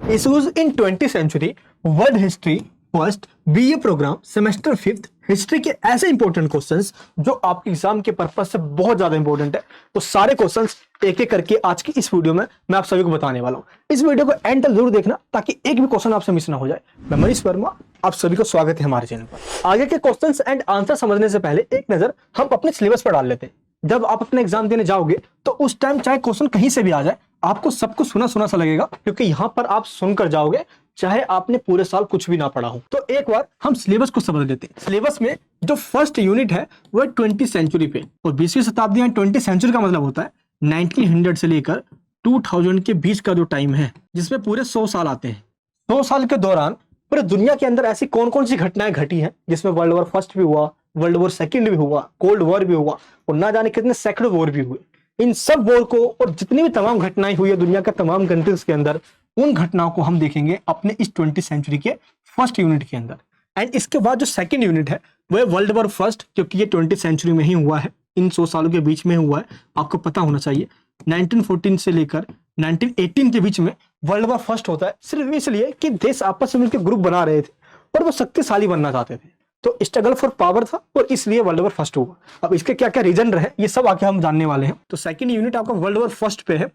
Issues in 20th century world history first BA programme semester fifth history के ऐसे important questions जो आपके exam के पर्पस से बहुत ज्यादा इंपॉर्टेंट है। तो सारे क्वेश्चंस एक एक करके आज की इस वीडियो में मैं आप सभी को बताने वाला हूं। इस वीडियो को एंड तक जरूर देखना ताकि एक भी क्वेश्चन आपसे मिस ना हो जाए। मैं मनीष वर्मा, आप सभी को स्वागत है हमारे चैनल पर। आगे के क्वेश्चंस एंड आंसर समझने से पहले एक नजर हम अपने सिलेबस पर डाल लेते हैं। जब आप अपने एग्जाम देने जाओगे तो उस टाइम चाहे क्वेश्चन कहीं से भी आ जाए, आपको सब कुछ सुना सुना सा लगेगा, क्योंकि यहां पर आप सुनकर जाओगे चाहे आपने पूरे साल कुछ भी ना पढ़ा हो। तो एक बार हम सिलेबस को समझ लेते हैं। सिलेबस में जो फर्स्ट यूनिट है वो 20th सेंचुरी पे, और 20वीं शताब्दी यानी 20th सेंचुरी का मतलब होता है 1900 से लेकर 2000 के बीच का जो टाइम है, जिसमें पूरे 100 साल आते हैं। 100 साल के दौरान पूरे दुनिया के अंदर ऐसी कौन कौन सी घटनाएं घटी हैं, जिसमें वर्ल्ड वॉर फर्स्ट भी हुआ, वर्ल्ड वॉर सेकंड भी हुआ, कोल्ड वॉर भी हुआ और ना जाने कितने सैकड़ों वॉर भी हुए। इन सब वॉर को और जितनी भी तमाम घटनाएं हुई है दुनिया के तमाम कंट्रीज के अंदर, उन घटनाओं को हम देखेंगे अपने इस 20th सेंचुरी के फर्स्ट यूनिट के अंदर। एंड इसके बाद जो सेकंड यूनिट है वो है वर्ल्ड वॉर फर्स्ट, क्योंकि ये 20th सेंचुरी में ही हुआ है, इन 100 सालों के बीच में हुआ है। आपको पता होना चाहिए 1914 से लेकर 1918 के बीच में वर्ल्ड वॉर फर्स्ट होता है, सिर्फ इसलिए कि देश आपस में मिलकर ग्रुप बना रहे थे और वो शक्तिशाली बनना चाहते थे। तो स्ट्रगल फॉर पावर था और इसलिए वर्ल्ड वॉर फर्स्ट हुआ। अब इसके क्या क्या रीजन रहे ये सब आके हम जानने वाले हैं। तो सेकंड यूनिट आपका वर्ल्ड वॉर फर्स्ट पे है।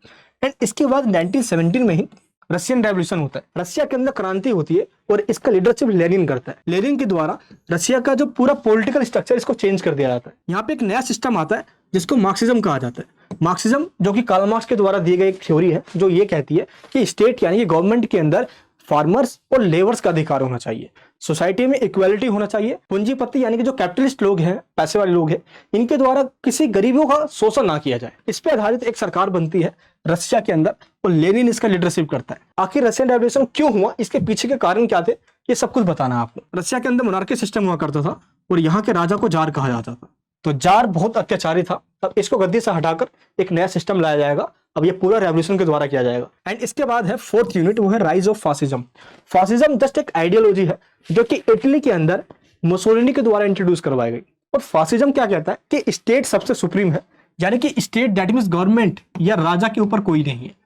एंड इसके बाद 1917 में ही रशियन रेवोल्यूशन होता है। रशिया के अंदर क्रांति होती है और इसका लीडरशिप लेनिन करता है। लेनिन के द्वारा रशिया का जो पूरा पॉलिटिकल स्ट्रक्चर इसको चेंज कर दिया जाता है। यहाँ पे एक नया सिस्टम आता है जिसको मार्क्सिज्म कहा जाता है। मार्क्सिज्म जो कि कार्ल मार्क्स के द्वारा दी गई एक थ्योरी है, जो ये कहती है कि स्टेट यानी कि गवर्नमेंट के अंदर फार्मर्स और लेबर्स का अधिकार होना चाहिए, सोसाइटी में इक्वालिटी होना चाहिए, पूंजीपति यानी कि जो कैपिटलिस्ट लोग हैं, पैसे वाले लोग हैं, इनके द्वारा किसी गरीबों का शोषण ना किया जाए। इस पे आधारित एक सरकार बनती है रशिया के अंदर और लेनिन इसका लीडरशिप करता है। आखिर रशियन रेवोल्यूशन क्यों हुआ, इसके पीछे के कारण क्या थे, ये सब कुछ बताना है आपको। रशिया के अंदर मोनार्की सिस्टम हुआ करता था और यहाँ के राजा को जार कहा जाता था। तो जार बहुत अत्याचारी था, अब इसको गद्दी से हटाकर एक नया सिस्टम लाया जाएगा। अब ये पूरा रेवोल्यूशन के द्वारा किया जाएगा। एंड इसके बाद है फोर्थ यूनिट, वो है rise of fascism. Fascism just एक आइडियोलॉजी है जो कि इटली के अंदर मुसोलिनी के द्वारा इंट्रोड्यूस करवाई गई। और फासिज्म क्या कहता है कि स्टेट सबसे सुप्रीम है, यानी कि स्टेट दैट मींस गवर्नमेंट या राजा के ऊपर कोई नहीं है।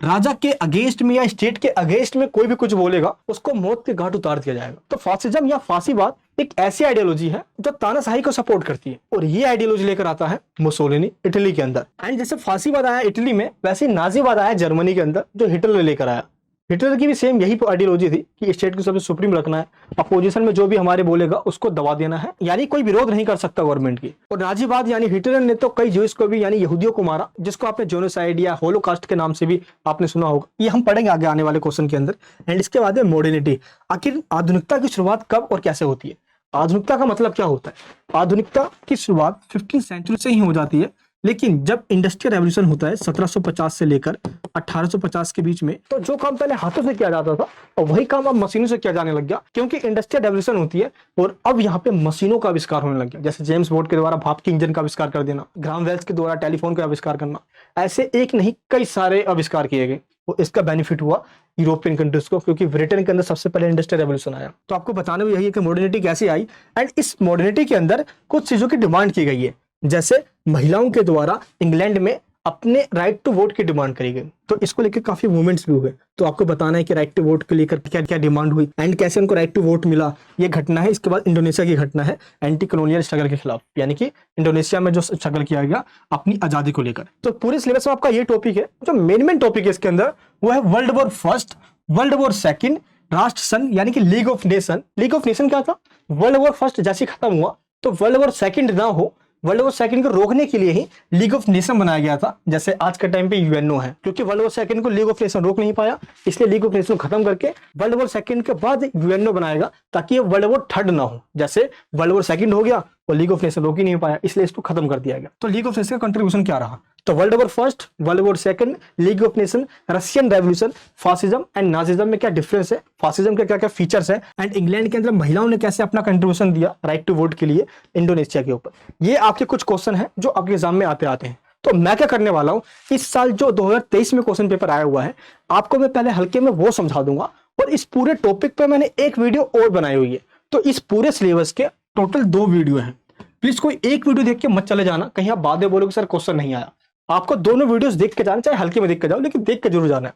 राजा के अगेंस्ट में या स्टेट के अगेंस्ट में कोई भी कुछ बोलेगा उसको मौत के घाट उतार दिया जाएगा। तो फासिज्म या फासीवाद एक ऐसी आइडियोलॉजी है जो तानाशाही को सपोर्ट करती है, और ये आइडियोलॉजी लेकर आता है मुसोलिनी इटली के अंदर। एंड जैसे फासीवाद आया इटली में, वैसे नाजीवाद आया जर्मनी के अंदर, जो हिटलर लेकर आया। हिटलर की भी सेम यही आइडियोलॉजी थी कि स्टेट को सबसे सुप्रीम रखना है, अपोजिशन में जो भी हमारे बोलेगा उसको दबा देना है, यानी कोई विरोध नहीं कर सकता गवर्नमेंट की। और नाजीवाद यानी हिटलर ने तो कई ज्यूस को भी यानी यहूदियों को मारा, जिसको आपने जेनोसाइड या होलोकास्ट के नाम से भी आपने सुना होगा। ये हम पढ़ेंगे आगे आने वाले क्वेश्चन के अंदर। एंड इसके बाद है मॉडर्निटी। आखिर आधुनिकता की शुरुआत कब और कैसे होती है? आधुनिकता का मतलब क्या होता है? आधुनिकता की शुरुआत 15th सेंचुरी से ही हो जाती है, लेकिन जब इंडस्ट्रियल रेवोल्यूशन होता है 1750 से लेकर 1850 के बीच में, तो जो काम पहले हाथों से किया जाता था और वही काम अब मशीनों से किया जाने लग गया, क्योंकि इंडस्ट्रियल रेवोल्यूशन होती है और अब यहाँ पे मशीनों का आविष्कार होने लग गया। जैसे जेम्स वॉट के द्वारा भाप के इंजन का आविष्कार कर देना, ग्राहम वेल्स के द्वारा टेलीफोन का आविष्कार करना, ऐसे एक नहीं कई सारे आविष्कार किए गए। और इसका बेनिफिट हुआ यूरोपियन कंट्रीज को, क्योंकि ब्रिटेन के अंदर सबसे पहले इंडस्ट्रियल रेवोल्यूशन आया। तो आपको बताने में यही है कि मॉडर्निटी कैसे आई। एंड इस मॉडर्निटी के अंदर कुछ चीजों की डिमांड की गई है, जैसे महिलाओं के द्वारा इंग्लैंड में अपने राइट टू वोट की डिमांड करी गई। तो इसको लेकर काफी मूवमेंट्स भी हुए। तो आपको बताना है कि राइट टू वोट को लेकर क्या क्या डिमांड हुई एंड कैसे उनको राइट टू वोट मिला, ये घटना है। इसके बाद इंडोनेशिया की घटना है एंटी कॉलोनियल स्ट्रगल के खिलाफ, यानी कि इंडोनेशिया में जो स्ट्रगल किया गया अपनी आजादी को लेकर। तो पूरे सिलेबस में आपका ये टॉपिक है। जो मेन टॉपिक है इसके अंदर वो है world war first, world war second, राष्ट्र संघ यानी कि league of nation. League of nation क्या था? वर्ल्ड वॉर फर्स्ट जैसे खत्म हुआ तो वर्ल्ड वॉर सेकंड ना हो, वर्ल्ड वॉर सेकंड को रोकने के लिए ही लीग ऑफ नेशन बनाया गया था, जैसे आज के टाइम पे यूएनओ है। क्योंकि वर्ल्ड वॉर सेकंड को लीग ऑफ नेशन रोक नहीं पाया, इसलिए लीग ऑफ नेशन खत्म करके वर्ल्ड वॉर सेकंड के बाद यूएनओ बनाएगा, ताकि ये वर्ल्ड वॉर थर्ड ना हो। जैसे वर्ल्ड वॉर सेकंड हो गया और लीग ऑफ नेशन रोक ही नहीं पाया, इसलिए इसको खत्म कर दिया गया। तो लीग ऑफ नेशन का कंट्रीब्यूशन क्या रहा? तो world war first, world war second, league of nation, Russian revolution, fascism and Nazism में क्या डिफरेंस है, फासिज्म के क्या क्या फीचर्स है, एंड इंग्लैंड के अंदर महिलाओं ने कैसे अपना कंट्रीब्यूशन दिया राइट टू वोट के लिए इंडोनेशिया के ऊपर। ये आपके कुछ क्वेश्चन है जो आपके एग्जाम में आते आते हैं। तो मैं क्या करने वाला हूं, इस साल जो 2023 में क्वेश्चन पेपर आया हुआ है, आपको मैं पहले हल्के में वो समझा दूंगा, और इस पूरे टॉपिक पे मैंने एक वीडियो और बनाई हुई है। तो इस पूरे सिलेबस के टोटल 2 वीडियो हैं। प्लीज कोई एक वीडियो देख के मत चले जाना, कहीं आप बाद में बोलोगे सर क्वेश्चन नहीं आया। आपको दोनों वीडियोस देख के जाना, चाहे हल्के में देख के जाओ, लेकिन देख के जरूर जाना है।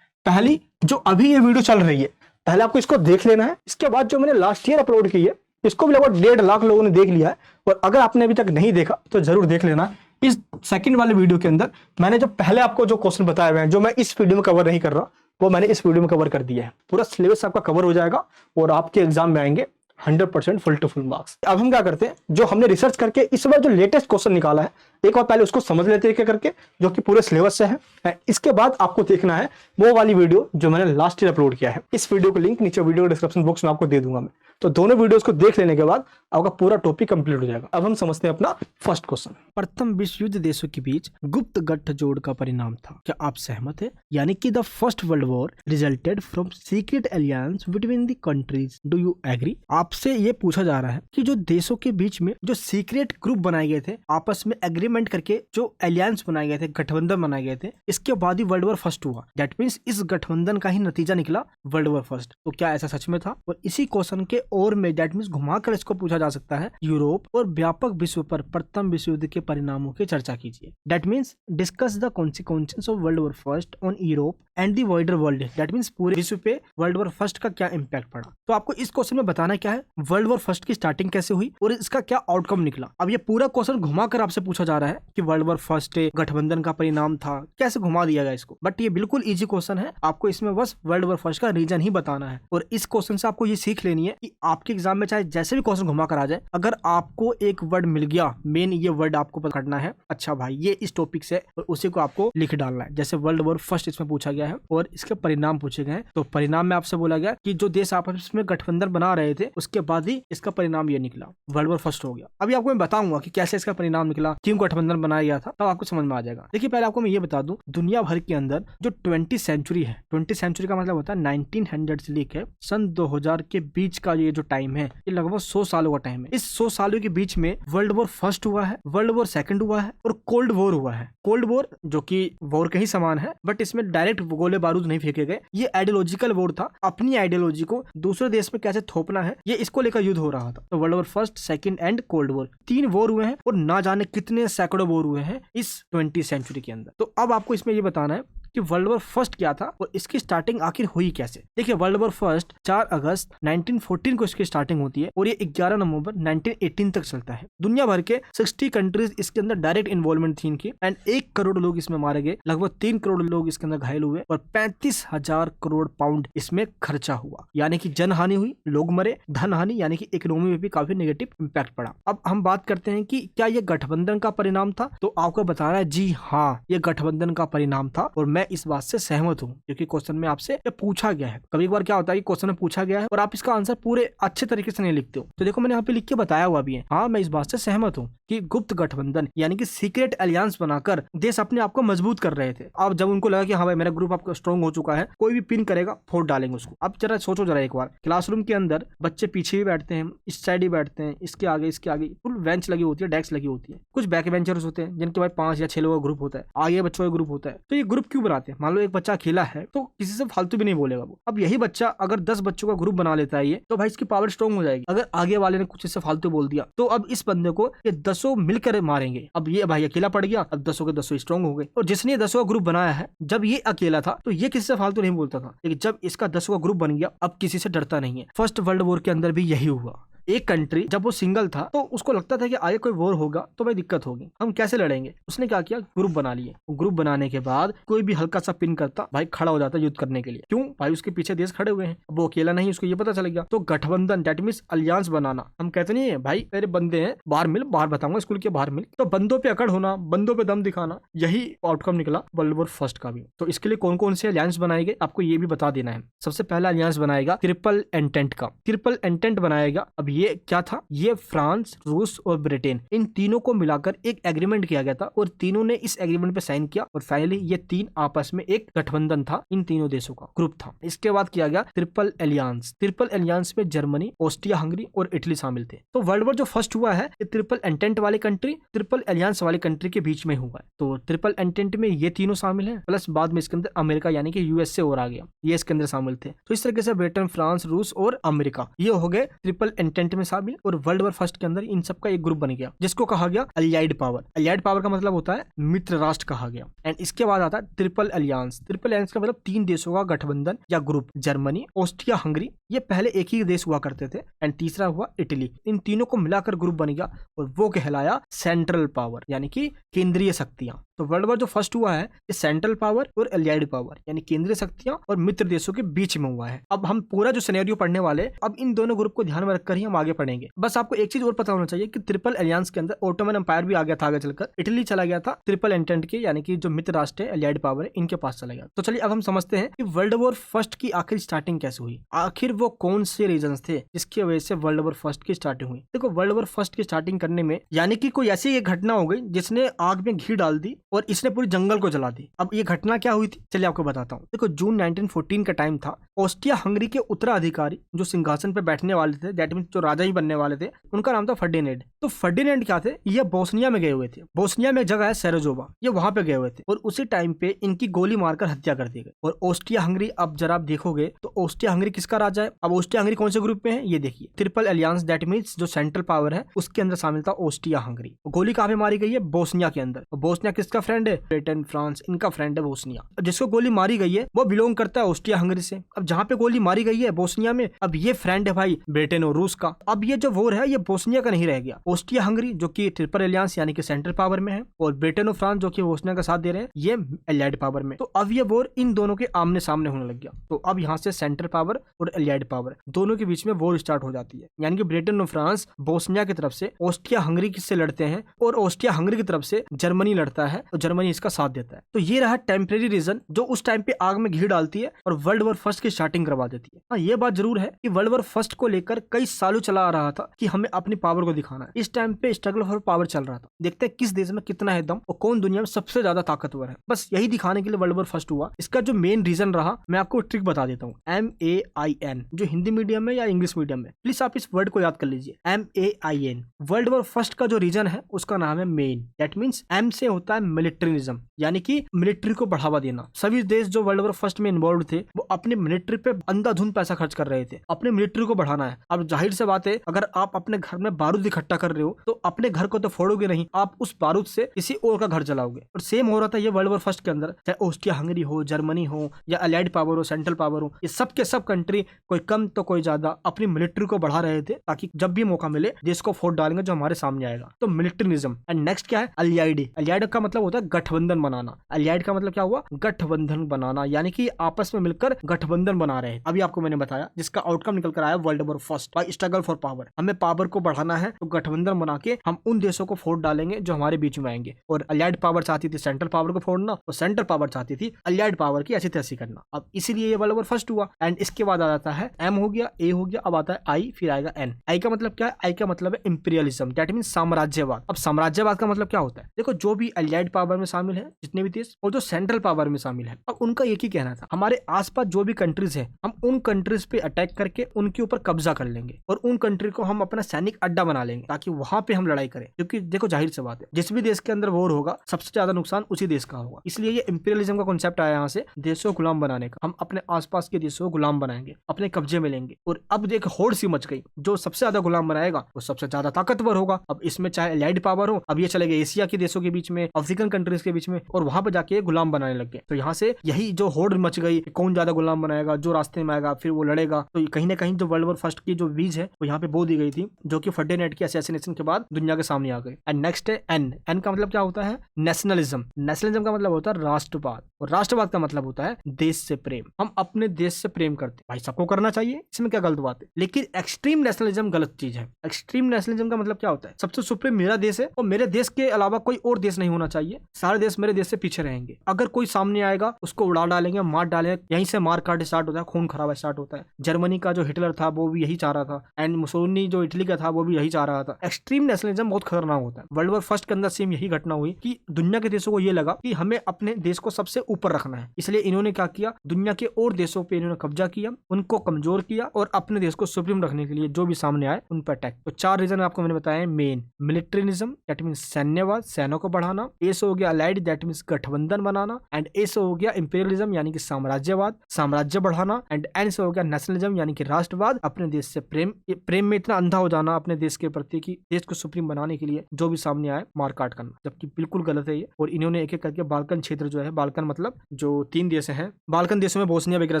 पहली जो अभी ये वीडियो चल रही है, पहले आपको इसको देख लेना है। इसके बाद जो मैंने लास्ट ईयर अपलोड की है, इसको भी लगभग 1.5 लाख लोगों ने देख लिया है। और अगर आपने अभी तक नहीं देखा तो जरूर देख लेना। इस सेकंड वाले वीडियो के अंदर मैंने जो पहले आपको जो क्वेश्चन बताए हुए हैं, जो मैं इस वीडियो में कवर नहीं कर रहा, वो मैंने इस वीडियो में कवर कर दिया है। पूरा सिलेबस आपका कवर हो जाएगा और आपके एग्जाम में आएंगे 100% फुल टू फुल मार्क्स। अब हम क्या करते हैं, जो हमने रिसर्च करके इस बार जो लेटेस्ट क्वेश्चन निकाला है, एक बार पहले उसको समझ लेते हैं करके, जो कि पूरे सिलेबस से है। इसके बाद आपको देखना है वो वाली वीडियो जो मैंने लास्ट ईयर अपलोड किया है। इस वीडियो को लिंक नीचे वीडियो डिस्क्रिप्शन बॉक्स में आपको दे दूंगा मैं। तो दोनों वीडियोस को देख लेने के बाद आपका पूरा टॉपिक कंप्लीट हो जाएगा। अब हम समझते हैं अपना फर्स्ट क्वेश्चन। प्रथम विश्व युद्ध देशों के बीच गुप्त गठजोड़ का परिणाम था। क्या आप सहमत हैं? यानी कि the first world war resulted from secret alliances between the countries. Do you agree? आपसे ये पूछा जा रहा है कि जो देशों के बीच में जो सीक्रेट ग्रुप बनाए गए थे, आपस में एग्रीमेंट करके जो अलियंस बनाए गए थे, गठबंधन बनाए गए थे, इसके बाद ही वर्ल्ड वॉर फर्स्ट हुआ। दैट मीन्स इस गठबंधन का ही नतीजा निकला वर्ल्ड वॉर फर्स्ट। तो क्या ऐसा सच में था? और इसी क्वेश्चन के और में दैट मीन्स घुमाकर इसको पूछा जा सकता है, यूरोप और व्यापक विश्व पर प्रथम विश्व युद्ध के परिणामों की चर्चा कीजिए। That means discuss the consequences of world war first on Europe and the wider world. That means पूरे विश्व पे वर्ल्ड वॉर फर्स्ट का क्या इंपैक्ट पड़ा। तो आपको इस क्वेश्चन में बताना क्या है, वर्ल्ड वॉर फर्स्ट की स्टार्टिंग कैसे हुई और इसका क्या आउटकम निकला। अब ये पूरा क्वेश्चन घुमाकर आपसे पूछा जा रहा है कि वर्ल्ड वॉर फर्स्ट गठबंधन का परिणाम था, कैसे घुमा दिया गया इसको। बट ये बिल्कुल इजी क्वेश्चन है, आपको इसमें बस वर्ल्ड वॉर फर्स्ट का रीजन ही बताना है। और इस क्वेश्चन से आपको ये सीख लेनी है कि आपके एग्जाम में चाहे जैसे भी क्वेश्चन घुमा कर आ जाए, अगर आपको एक वर्ड मिल गया, मेन ये वर्ड आपको पकड़ना है, अच्छा भाई ये इस टॉपिक से, और उसी को आपको लिख डालना है। जैसे वर्ल्ड वॉर फर्स्ट इसमें पूछा गया है और इसके परिणाम पूछे गए हैं, तो परिणाम में आपसे बोला गया कि जो देश आपस में गठबंधन बना रहे थे, उसके बाद ही इसका परिणाम ये निकला, वर्ल्ड वॉर फर्स्ट हो गया। अभी आपको मैं बताऊंगा कि कैसे इसका परिणाम निकला, क्यों गठबंधन बनाया गया था, तब आपको समझ में आ जाएगा। देखिए पहले आपको मैं ये बता दूं, दुनिया भर के अंदर जो 20th सेंचुरी है, 20th सेंचुरी का मतलब होता है 1900 से लेकर सन 2000 के बीच का ये जो टाइम है, ये लगभग 100 सालों का टाइम है। इस 100 सालों के बीच में वर्ल्ड वॉर फर्स्ट हुआ है, वर्ल्ड वॉर सेकंड हुआ है और कोल्ड वॉर हुआ है। कोल्ड वॉर जो कि वॉर के ही समान है, बट इसमें डायरेक्ट गोले बारूद नहीं फेंके गए। ये आइडियोलॉजिकल वॉर था, अपनी आइडियोलॉजी को दूसरे देश में कैसे थोपना है, ये इसको लेकर युद्ध हो रहा था। तो world war first, second and cold war, 3 war हुए हैं और ना जाने कितने सैकड़ों वॉर हुए हैं इस 20th सेंचुरी के अंदर। तो अब आपको इसमें ये बताना है कि वर्ल्ड वॉर फर्स्ट क्या था और इसकी स्टार्टिंग आखिर हुई कैसे। देखिए वर्ल्ड वॉर फर्स्ट 4 अगस्त 1914 को इसकी स्टार्टिंग होती है और ये 11 नवंबर 1918 तक चलता है। दुनिया भर के 60 कंट्रीज इसके अंदर डायरेक्ट इन्वॉल्वमेंट थी इनकी, एंड 1 करोड़ लोग इसमें मारे गए, लगभग 3 करोड़ लोग इसके अंदर घायल हुए और 35,000 करोड़ पाउंड इसमें खर्चा हुआ। यानी कि जन हानि हुई, लोग मरे, धन हानि, यानी कि इकोनॉमी में भी काफी नेगेटिव इंपैक्ट पड़ा। अब हम बात करते हैं कि क्या ये गठबंधन का परिणाम था, तो आपको बताना है जी हाँ, ये गठबंधन का परिणाम था और मैं इस बात से सहमत हूँ, क्योंकि क्वेश्चन में आपसे ये पूछा गया है। कभी बार क्या होता है कि क्वेश्चन में पूछा गया है और आप इसका आंसर पूरे अच्छे तरीके से नहीं लिखते हो। तो देखो मैंने यहाँ पे लिख के बताया हुआ भी है, हाँ मैं इस बात से सहमत हूँ कि गुप्त गठबंधन यानी कि सीक्रेट अलियंस बनाकर देश अपने आप को मजबूत कर रहे थे। अब जब उनको लगा कि हाँ भाई मेरा ग्रुप आपका स्ट्रॉन्ग हो चुका है, कोई भी पिन करेगा फोड़ डालेंगे उसको। अब जरा सोचो जरा एक बार, क्लासरूम के अंदर बच्चे पीछे भी बैठते हैं, इस साइड ही बैठते हैं, इसके आगे फुल बेंच लगी होती है, डेस्क लगी होती है, कुछ बैक बेंचर्स होते हैं जिनके भाई 5 या 6 लोगों का ग्रुप होता है, आगे बच्चों का ग्रुप होता है। तो ये ग्रुप क्यों बनाते हैं? मान लो एक बच्चा अकेला है तो किसी से फालतू भी नहीं बोलेगा वो। अब यही बच्चा अगर 10 बच्चों का ग्रुप बना लेता है ये, तो भाई इसकी पावर स्ट्रॉन्ग हो जाएगी। अगर आगे वाले ने कुछ इससे फालतू बोल दिया तो अब इस बंदे को ये 10 मिलकर मारेंगे। अब ये भाई अकेला पड़ गया, अब 10 के 10 स्ट्रॉन्ग हो गए। और जिसने 10 का ग्रुप बनाया है, जब ये अकेला था तो ये किसी से फालतू नहीं बोलता था, लेकिन जब इसका 10 का ग्रुप बन गया अब किसी से डरता नहीं है। फर्स्ट वर्ल्ड वॉर के अंदर भी यही हुआ। एक कंट्री जब वो सिंगल था तो उसको लगता था कि आगे कोई वॉर होगा तो भाई दिक्कत होगी, हम कैसे लड़ेंगे। उसने क्या किया, ग्रुप बना लिए। ग्रुप बनाने के बाद कोई भी हल्का सा पिन करता भाई खड़ा हो जाता युद्ध करने के लिए। क्यों भाई, उसके पीछे देश खड़े हुए हैं, अब वो अकेला नहीं, उसको ये पता चल गया। तो गठबंधन दैट मींस अलियांस बनाना। हम कहते नहीं है भाई मेरे बंदे हैं बाहर मिल, बाहर बताऊंगा स्कूल के बाहर मिल। तो बंदों पे अकड़ होना, बंदों पे दम दिखाना, यही आउटकम निकला वर्ल्ड वॉर फर्स्ट का भी। तो इसके लिए कौन कौन से अलियांस बनाए गए आपको ये भी बता देना है। सबसे पहला अलियांस बनाएगा ट्रिपल एंटेंट का, ट्रिपल एंटेंट बनाएगा। अब ये क्या था, ये फ्रांस, रूस और ब्रिटेन, इन तीनों को मिलाकर एक एग्रीमेंट किया गया था और तीनों ने इस एग्रीमेंट पे साइन किया और फाइनली ये 3 आपस में एक गठबंधन था, इन तीनों देशों का ग्रुप था। इसके बाद किया गया ट्रिपल एलियांस। ट्रिपल एलियांस में जर्मनी, ऑस्ट्रिया हंगरी और इटली शामिल थे। तो वर्ल्ड वॉर जो फर्स्ट हुआ है ये ट्रिपल एंटेंट वाले कंट्री, ट्रिपल एलियांस वाले कंट्री के बीच में हुआ है। तो ट्रिपल एंटेंट में ये तीनों शामिल है, प्लस बाद में इसके अंदर अमेरिका यानी कि यूएसए और आ गया, ये इसके अंदर शामिल थे। तो इस तरीके से ब्रिटेन, फ्रांस, रूस और अमेरिका ये हो गए ट्रिपल एंटेंट एंटेंट में शामिल और वर्ल्ड वॉर फर्स्ट के अंदर इन सब का एक ग्रुप बन गया जिसको कहा गया अलियाइड पावर। अलियाइड पावर का मतलब होता है मित्र राष्ट्र कहा गया। एंड इसके बाद आता है ट्रिपल अलियांस। ट्रिपल अलियांस का मतलब 3 देशों का गठबंधन या ग्रुप, जर्मनी, ऑस्ट्रिया, हंगरी, ये पहले एक ही देश हुआ करते थे। एंड तीसरा हुआ इटली। इन तीनों को मिलाकर ग्रुप बन गया और वो कहलाया सेंट्रल पावर यानी कि केंद्रीय शक्तियां। तो वर्ल्ड वॉर जो फर्स्ट हुआ है ये सेंट्रल पावर और अलियाइड पावर यानी केंद्रीय शक्तियां और मित्र देशों के बीच में हुआ है। अब हम पूरा जो सिनेरियो पढ़ने वाले, अब इन दोनों ग्रुप को ध्यान में रखकर ही हम आगे पढ़ेंगे। बस आपको एक चीज और पता होना चाहिए कि ट्रिपल अलियांस के अंदर ओटोमन एम्पायर भी आ गया था आगे चलकर, इटली चला गया था ट्रिपल एंटेंट के यानी कि जो मित्र राष्ट्र है अलियाइड पावर है इनके पास चला गया। तो चलिए अब हम समझते हैं कि वर्ल्ड वॉर फर्स्ट की आखिर स्टार्टिंग कैसे हुई, आखिर वो कौन से रीजन थे जिसकी वजह से वर्ल्ड वॉर फर्स्ट की स्टार्टिंग हुई। देखो वर्ल्ड वॉर फर्स्ट की स्टार्टिंग करने में यानी कि कोई ऐसी एक घटना हो गई जिसने आग में घी डाल दी और इसने पूरी जंगल को जला दी। अब ये घटना क्या हुई थी चलिए आपको बताता हूँ। देखो जून 1914 का टाइम था। ऑस्ट्रिया हंगरी के उत्तराधिकारी जो सिंहासन पे बैठने वाले थे, दैट मींस जो राजा ही बनने वाले थे, उनका नाम था फर्डिनेंड। तो फर्डिनेंड क्या थे, ये बोस्निया में गए हुए थे। बोस्निया में एक जगह है सेरोजोवा, ये वहां पे गए हुए थे और उसी टाइम पे इनकी गोली मारकर हत्या कर दी गई। और ऑस्ट्रिया हंगरी, अब जरा आप देखोगे तो ऑस्ट्रिया हंगरी किसका राजा है। अब ऑस्ट्रिया हंगरी कौन से ग्रुप में है ये देखिए, ट्रिपल अलियांस, दैट मींस जो सेंट्रल पावर है उसके अंदर शामिल था ऑस्ट्रिया हंगरी। गोली कहां पे मारी गई है, बोस्निया के अंदर। बोस्निया किसका फ्रेंड है, ब्रिटेन, फ्रांस, इनका फ्रेंड है बोस्निया। जिसको गोली मारी गई है वो बिलोंग करता है ऑस्ट्रिया हंगरी से। अब जहां पे गोली मारी गई है बोस्निया में, अब ये फ्रेंड है भाई ब्रिटेन और रूस का। अब ये जो वॉर है ये बोस्निया का नहीं रह गया। ऑस्ट्रिया हंगरी जो कि ट्रिपल अलियांस यानी कि सेंट्रल पावर में है और ब्रिटेन और फ्रांस जो कि बोस्निया का साथ दे रहे हैं ये अलियाइड पावर में। तो अब ये वॉर इन दोनों के आमने सामने होने लग गया। तो अब यहाँ से सेंट्रल पावर और अलियाइड पावर दोनों के बीच में वॉर स्टार्ट हो जाती है। यानी कि ब्रिटेन और फ्रांस बोस्निया की तरफ से ऑस्ट्रिया हंगरी से लड़ते हैं और ऑस्ट्रिया हंगरी की तरफ से जर्मनी लड़ता है और जर्मनी इसका साथ देता है। तो ये रहा टेम्परेरी रीजन जो उस टाइम पे आग में घी डालती है और वर्ल्ड वॉर फर्स्ट की स्टार्टिंग करवा देती है। हाँ ये बात जरूर है कि वर्ल्ड वॉर फर्स्ट को लेकर कई सालों चला आ रहा था कि हमें अपनी पावर को दिखाना है। इस टाइम पे स्ट्रगल फॉर पावर चल रहा था, देखते हैं किस देश में कितना है दम और कौन दुनिया में सबसे ज्यादा ताकतवर है। बस यही दिखाने के लिए वर्ल्ड वॉर फर्स्ट हुआ। इसका जो मेन रीजन रहा मैं आपको ट्रिक बता देता हूँ, MAIN, जो हिंदी मीडियम में या इंग्लिश मीडियम में, प्लीज आप इस वर्ड को याद कर लीजिए, MAIN। वर्ल्ड वॉर फर्स्ट का जो रीजन है उसका नाम है मेन। दैट मीन्स M से होता है मिलिट्रिज्म यानी कि मिलिट्री को बढ़ावा देना। सभी देश जो वर्ल्ड वॉर फर्स्ट में इन्वॉल्व थे वो अपने मिलिट्री पे अंधाधुंध पैसा खर्च कर रहे थे, अपने मिलिट्री को बढ़ाना है। अब जाहिर से बात है अगर आप अपने घर में बारूद इकट्ठा कर रहे हो तो अपने घर को तो फोड़ोगे नहीं, आप उस बारूद से किसी और का घर जलाओगे। और सेम हो रहा था ये वर्ल्ड वॉर फर्स्ट के अंदर, चाहे ऑस्ट्रिया हंगरी हो, जर्मनी हो या अलाइड पावर हो, सेंट्रल पावर हो, ये सब के सब कंट्री कोई कम तो कोई ज्यादा अपनी मिलिट्री को बढ़ा रहे थे ताकि जब भी मौका मिले देश को फोड़ डालेंगे जो हमारे सामने आएगा। तो मिलिट्रिज्म। एंड नेक्स्ट क्या है, अलियाइड। अलियाइड का मतलब होता है गठबंधन बनाना। अलियाइड का मतलब क्या हुआ, गठबंधन बनाना, यानी कि आपस में मिलकर गठबंधन बना रहे हैं। अभी आपको मैंने बताया जिसका आउटकम निकल कर आया world war first by struggle for power. हमें पावर को बढ़ाना है तो गठबंधन बना के हम उन देशों को फोड़ डालेंगे जो हमारे बीच में आएंगे। और अलियाइड पावर चाहती थी सेंट्रल पावर को फोड़ना और सेंट्रल पावर चाहती थी अलियाइड पावर की ऐसी तैसी करना। अब इसीलिए ये वर्ल्ड वॉर फर्स्ट हुआ। एंड इसके बाद आ जाता है M हो गया, A हो गया, अब आता है I, फिर आएगा N। I का मतलब क्या है, I का मतलब है इंपीरियलिज्म, दैट मींस साम्राज्यवाद। अब साम्राज्यवाद का मतलब क्या होता है, देखो जो भी अलियाइड पावर में शामिल है जितने भी देश और जो सेंट्रल पावर में शामिल है, अब उनका एक ही कहना था हमारे आसपास जो भी कंट्रीज है हम उन कंट्रीज पे अटैक करके उनके ऊपर कब्जा कर लेंगे और उन कंट्री को हम अपना सैनिक अड्डा बना लेंगे ताकि वहां पे हम लड़ाई करें। क्योंकि देखो जाहिर सी बात है जिस भी देश के अंदर वॉर होगा सबसे ज्यादा नुकसान उसी देश का होगा। इसलिए ये इंपीरियलिज्म का कॉन्सेप्ट आया यहाँ से, देशों को गुलाम बनाने का। हम अपने आसपास के देशों को गुलाम बनाएंगे, अपने कब्जे में लेंगे। और अब देख होड़ सी मच गई, जो सबसे ज्यादा गुलाम बनाएगा वो सबसे ज्यादा ताकतवर होगा। अब इसमें चाहे अलाइड पावर हो, अब ये चले गए एशिया के देशों के बीच में, अफ्रीकन कंट्रीज के बीच में, और वहां पर जाके गुलाम बनाने लग गए। तो यहाँ से यही जो होड़ मच गई, कौन ज्यादा गुलाम बनाएगा, जो रास्ते में आएगा फिर वो लड़ेगा। तो कहीं ना कहीं जो वर्ल्ड वॉर फर्स्ट की जो बीज है वो यहाँ पे बो दी गई थी, जो कि फर्डिनेंड की असैसिनेशन के बाद दुनिया के सामने आ गई। एंड नेक्स्ट है एन। एन का मतलब क्या होता है, नेशनलिज्म। नेशनलिज्म का मतलब होता है राष्ट्रवाद, और राष्ट्रवाद का मतलब होता है देश से प्रेम। हम अपने देश से प्रेम करते हैं, भाई सबको करना चाहिए, इसमें क्या गलत बात है। लेकिन एक्सट्रीम नेशनलिज्म गलत चीज है। एक्सट्रीम नेशनलिज्म का मतलब क्या होता है, सबसे सुप्रीम मेरा देश है और मेरे देश के अलावा कोई और देश नहीं होना चाहिए, सारे देश मेरे देश से पीछे रहेंगे। अगर कोई सामने आएगा उसको उड़ा डालेंगे, मार डालेंगे, यहीं से मार काट स्टार्ट होता है, खून खराबा स्टार्ट होता है। जर्मनी का जो हिटलर था वो भी यही चाह रहा था, एंड मुसोलिनी जो इटली का था वो भी यही चाह रहा था। एक्सट्रीम नेशनलिज्म बहुत खतरनाक होता है। वर्ल्ड वॉर फर्स्ट के अंदर सेम यही घटना हुई कि दुनिया के देशों को ये लगा कि हमें अपने देश को सबसे ऊपर रखना है, इसलिए इन्होंने क्या किया, दुनिया के और देशों पे इन्होंने कब्जा किया, उनको कमजोर किया और अपने देश को सुप्रीम रखने के लिए जो भी सामने आए उन पर अटैक। तो चार रीजन आपको मैंने बताया, मेन मिलिट्रिज्म दैट मींस सैन्यवाद, सैन्यों को बढ़ाना, एस से हो गया अलाइड, दैट मींस गठबंधन बनाना, एंड ए से हो गया इंपीरियलिज्म यानी कि साम्राज्यवाद, साम्राज्य बढ़ाना, एंड एन से हो गया नेशनलिज्म यानी कि राष्ट्रवाद, अपने देश से प्रेम में इतना अंधा हो जाना अपने देश के प्रति कि देश को सुप्रीम बनाने के लिए जो भी सामने आए मार काट करना, जबकि बिल्कुल गलत है ये। और इन्होंने एक एक करके बाल्कन क्षेत्र जो है, बाल्कन मतलब जो 3 देश हैं, बाल्कन देशों में बोस्निया वगैरह